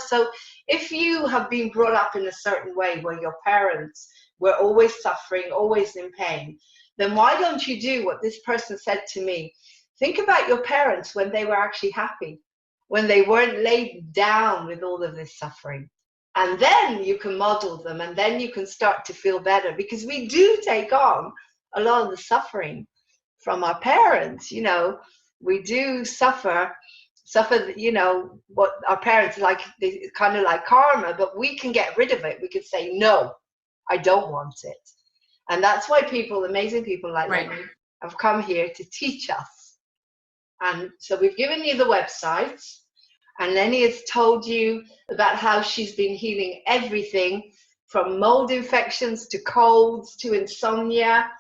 So if you have been brought up in a certain way where your parents were always suffering, always in pain, then why don't you do what this person said to me? Think about your parents when they were actually happy, when they weren't laid down with all of this suffering. And then you can model them, and then you can start to feel better, because we do take on a lot of the suffering from our parents. We do suffer, what our parents like, kind of like karma, but we can get rid of it. We could say, no, I don't want it. And that's why amazing people like Lenny have come here to teach us. And so we've given you the websites, and Lenny has told you about how she's been healing everything from mold infections to colds to insomnia.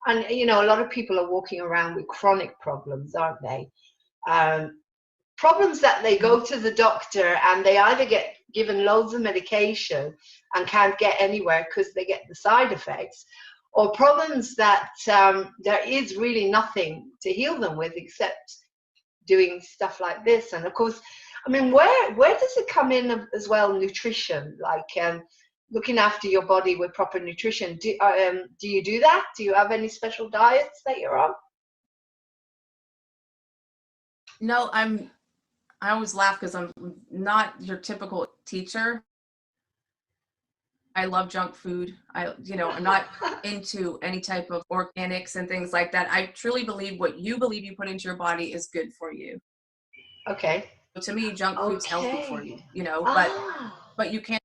And, a lot of people are walking around with chronic problems, aren't they? Problems that they go to the doctor and they either get given loads of medication and can't get anywhere because they get the side effects, or problems that there is really nothing to heal them with except doing stuff like this. And of course, I mean, where does it come in as well? Nutrition, like looking after your body with proper nutrition. Do you do that? Do you have any special diets that you're on? No, I always laugh because I'm not your typical teacher. I love junk food. I'm not into any type of organics and things like that. I truly believe what you believe you put into your body is good for you. Okay. So to me, junk food's healthy for you, but you can't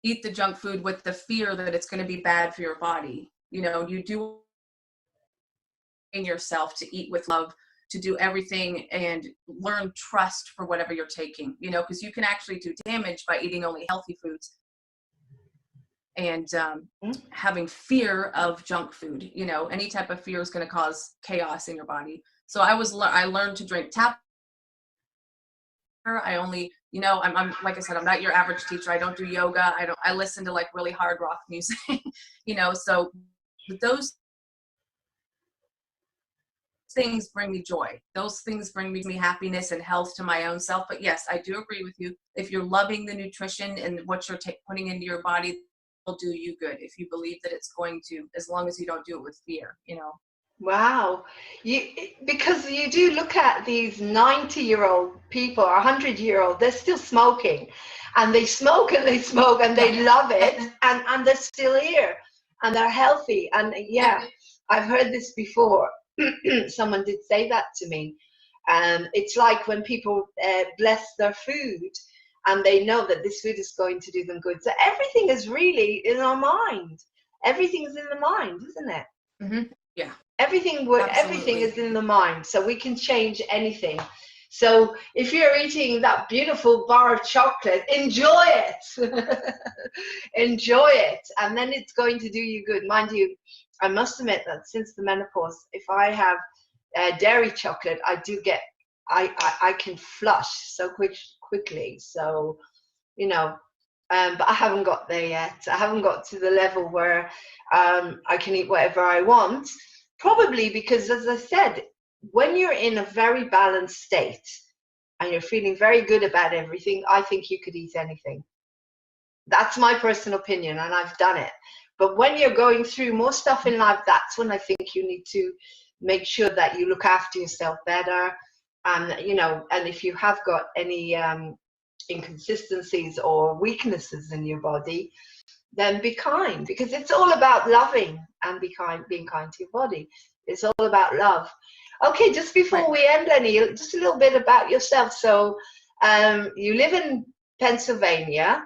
eat the junk food with the fear that it's going to be bad for your body. You do in yourself to eat with love, to do everything and learn trust for whatever you're taking, because you can actually do damage by eating only healthy foods and having fear of junk food. Any type of fear is going to cause chaos in your body. So I learned to drink tap. I only, I'm like I said, I'm not your average teacher. I don't do yoga. I listen to like really hard rock music, so those things bring me joy. Those things bring me happiness and health to my own self. But yes, I do agree with you. If you're loving the nutrition and what you're putting into your body, will do you good. If you believe that it's going to, as long as you don't do it with fear, Wow. Because you do look at these 90-year-old people or 100-year-old, they're still smoking, and they smoke and they smoke and they love it, and they're still here and they're healthy. And yeah, I've heard this before. Someone did say that to me. It's like when people bless their food and they know that this food is going to do them good. So everything is really in our mind. Everything is in the mind, isn't it? Mm-hmm. Yeah. Everything Absolutely. is in the mind, so we can change anything. So if you're eating that beautiful bar of chocolate, enjoy it. Enjoy it, and then it's going to do you good. Mind you, I must admit that since the menopause, if I have dairy chocolate, I can flush so quickly. So, but I haven't got there yet. I haven't got to the level where I can eat whatever I want. Probably because, as I said, when you're in a very balanced state and you're feeling very good about everything, I think you could eat anything. That's my personal opinion, and I've done it. But when you're going through more stuff in life, that's when I think you need to make sure that you look after yourself better. And, and if you have got any inconsistencies or weaknesses in your body, then be kind, because it's all about loving and being kind to your body. It's all about love. Okay, just before we end, Lenny, just a little bit about yourself. So you live in Pennsylvania.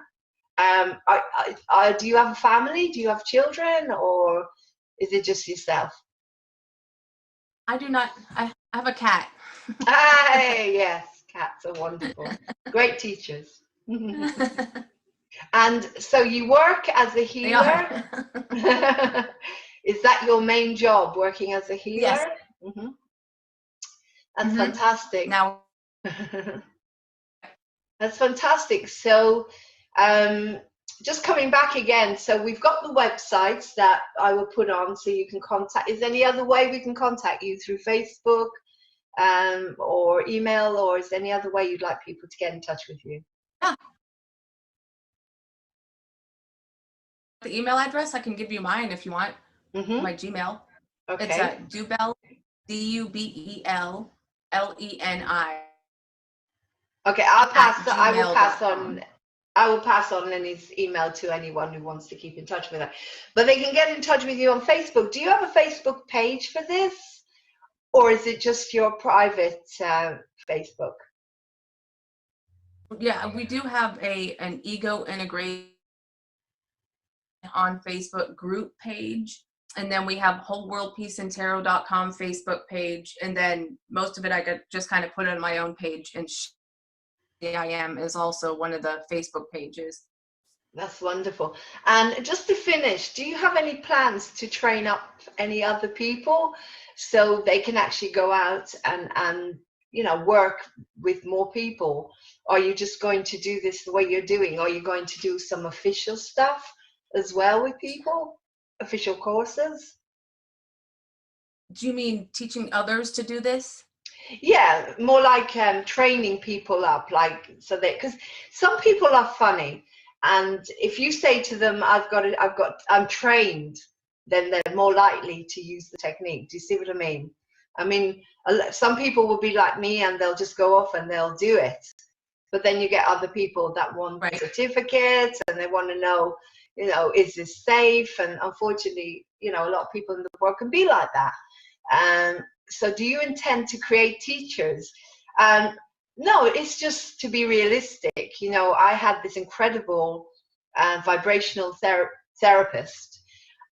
Do you have a family? Do you have children, or is it just yourself? I do not. I have a cat. Yes, cats are wonderful. Great teachers. And so you work as a healer? Is that your main job, working as a healer? Yes. Mm-hmm. That's fantastic. Now, that's fantastic. So just coming back again, so we've got the websites that I will put on so you can contact. Is there any other way we can contact you? Through Facebook or email, or is there any other way you'd like people to get in touch with you? Yeah. The email address, I can give you mine if you want. Mm-hmm. My Gmail. Okay. It's Dubel, DUBEL LENI. Okay, I will pass on Lenny's email to anyone who wants to keep in touch with her. But they can get in touch with you on Facebook. Do you have a Facebook page for this, or is it just your private Facebook? Yeah, we do have an Ego Integrate on Facebook group page, and then we have wholeworldpeaceandtarot.com Facebook page, and then most of it I just kind of put on my own page, and I Am is also one of the Facebook pages. That's wonderful. And just to finish, do you have any plans to train up any other people so they can actually go out and work with more people? Are you just going to do this the way you're doing? Are you going to do some official stuff as well with people? Official courses? Do you mean teaching others to do this? Yeah, more like training people up, like so that because some people are funny, and if you say to them, I'm trained," then they're more likely to use the technique. Do you see what I mean? I mean, some people will be like me, and they'll just go off and they'll do it. But then you get other people that want Right. certificates, and they want to know, is this safe? And unfortunately, a lot of people in the world can be like that. So do you intend to create teachers? No, it's just to be realistic. I had this incredible vibrational therapist,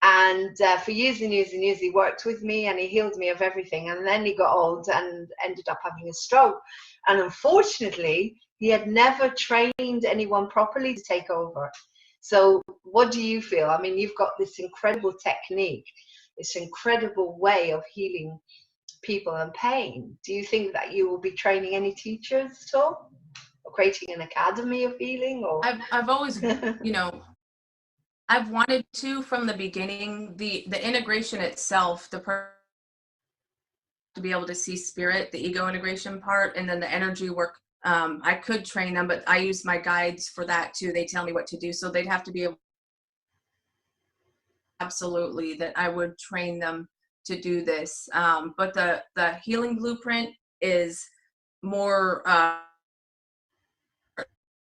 and for years and years and years he worked with me, and he healed me of everything. And then he got old and ended up having a stroke, and unfortunately he had never trained anyone properly to take over. So what do you feel? I mean, you've got this incredible technique, this incredible way of healing people and pain. Do you think that you will be training any teachers at all, or creating an academy of healing? Or I've always, I've wanted to from the beginning. The integration itself, to be able to see spirit, the ego integration part, and then the energy work. I could train them, but I use my guides for that too. They tell me what to do, so they'd have to be able. Absolutely, that I would train them to do this. But the healing blueprint is more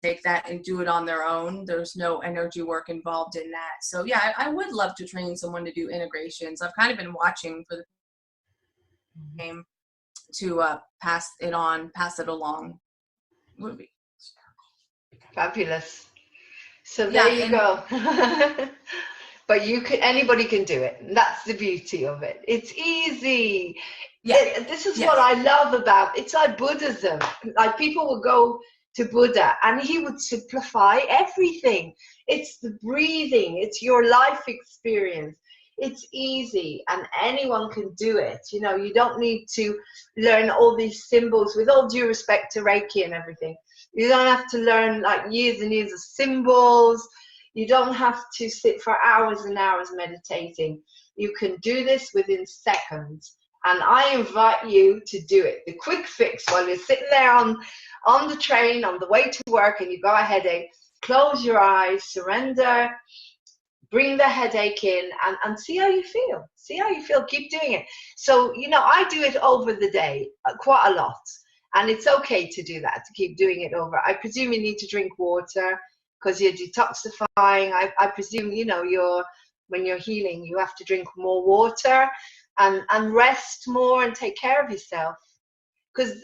take that and do it on their own. There's no energy work involved in that. So yeah, I would love to train someone to do integrations. I've kind of been watching for the game to pass it along. Would be fabulous. So there you go. But anybody can do it. And that's the beauty of it. It's easy. Yeah. This is what I love about it's like Buddhism. Like people will go to Buddha and he would simplify everything. It's the breathing, it's your life experience. It's easy and anyone can do it. You don't need to learn all these symbols, with all due respect to Reiki and everything. You don't have to learn like years and years of symbols. You don't have to sit for hours and hours meditating. You can do this within seconds. And I invite you to do it. The quick fix while you're sitting there on the train, on the way to work, and you've got a headache, close your eyes, surrender, bring the headache in, and see how you feel. See how you feel. Keep doing it. So, I do it over the day, quite a lot. And it's okay to do that, to keep doing it over. I presume you need to drink water because you're detoxifying. I presume, when you're healing, you have to drink more water and rest more and take care of yourself. Because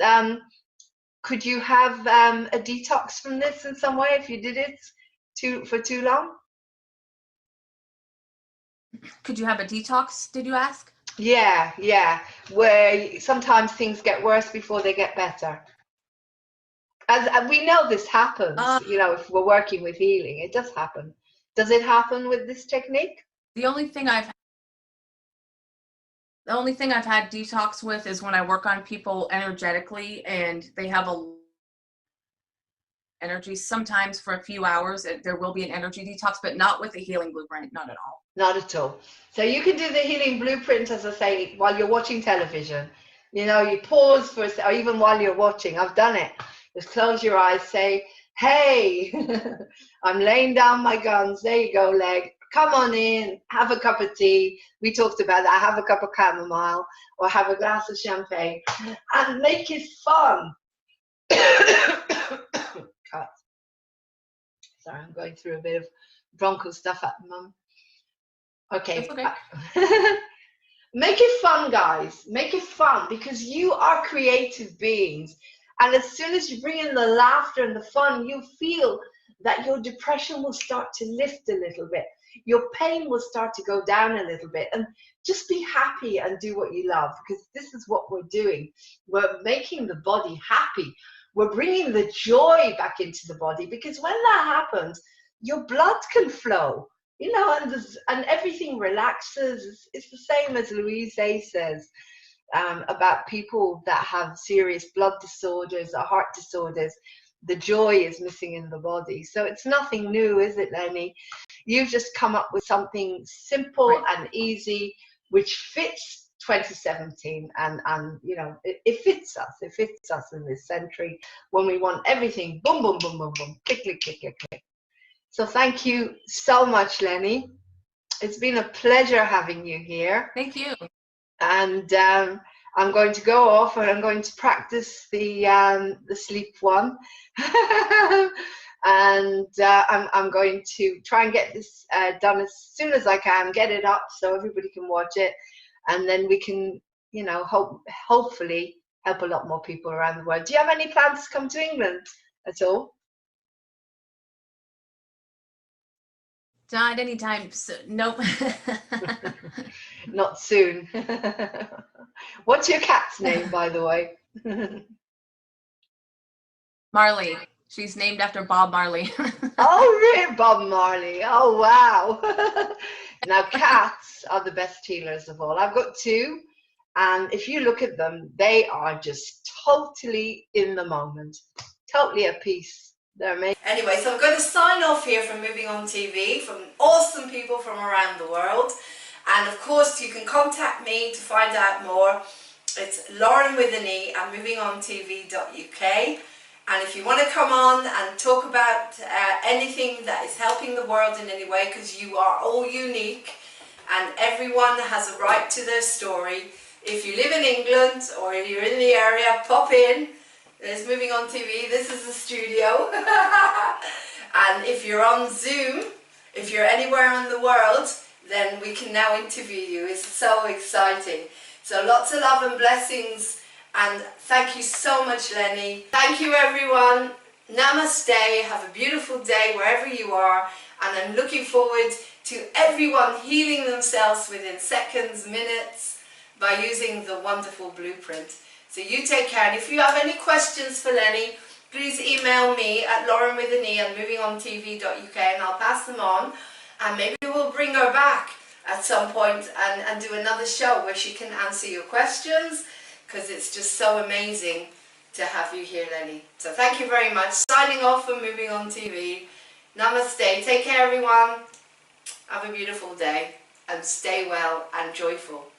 could you have a detox from this in some way if you did it for too long? Could you have a detox, did you ask? Yeah. Where sometimes things get worse before they get better. As we know this happens, if we're working with healing, it does happen. Does it happen with this technique? The only thing I've had detox with is when I work on people energetically and they have a energy. Sometimes for a few hours there will be an energy detox, but not with the healing blueprint, not at all. Not at all. So you can do the healing blueprint, as I say, while you're watching television. You pause for or even while you're watching. I've done it. Just close your eyes, say, hey, I'm laying down my guns. There you go, leg. Come on in, have a cup of tea. We talked about that. Have a cup of chamomile or have a glass of champagne and make it fun. Cut. Sorry, I'm going through a bit of broncho stuff at the moment. Okay. That's okay. Make it fun, guys. Make it fun because you are creative beings. And as soon as you bring in the laughter and the fun, you feel that your depression will start to lift a little bit. Your pain will start to go down a little bit. And just be happy and do what you love, because this is what we're doing. We're making the body happy. We're bringing the joy back into the body, because when that happens, your blood can flow, and everything relaxes. It's the same as Louise Hay says about people that have serious blood disorders or heart disorders. The joy is missing in the body. So it's nothing new, is it, Lenny? You've just come up with something simple and easy, which fits 2017, and you know, it fits us. It fits us in this century when we want everything boom, boom, boom, boom, boom, click, click, click, click, click. So thank you so much, Lenny. It's been a pleasure having you here. Thank you. And I'm going to go off and I'm going to practice the sleep one. And I'm going to try and get this done as soon as I can, get it up so everybody can watch it, and then we can, you know, hopefully help a lot more people around the world. Do you have any plans to come to England at all? Not anytime soon. Nope. Not soon. What's your cat's name, by the way? Marley. She's named after Bob Marley. Oh, really? Bob Marley. Oh, wow. Now, cats are the best healers of all. I've got two, and if you look at them, they are just totally in the moment, totally at peace. They're amazing. Anyway, so I'm going to sign off here from Moving On TV, from awesome people from around the world. And of course, you can contact me to find out more. It's Lauren with an E at movingontv.uk. And if you want to come on and talk about anything that is helping the world in any way, because you are all unique and everyone has a right to their story. If you live in England or you're in the area, pop in. There's Moving On TV. This is the studio. And if you're on Zoom, if you're anywhere in the world, then we can now interview you. It's so exciting. So lots of love and blessings. And thank you so much, Lenny. Thank you, everyone. Namaste. Have a beautiful day wherever you are. And I'm looking forward to everyone healing themselves within seconds, minutes, by using the wonderful blueprint. So you take care. And if you have any questions for Lenny, please email me at laurenwithane@movingontv.uk and I'll pass them on. And maybe we'll bring her back at some point and do another show where she can answer your questions, because it's just so amazing to have you here, Lenny. So thank you very much. Signing off from Moving On TV. Namaste. Take care, everyone. Have a beautiful day and stay well and joyful.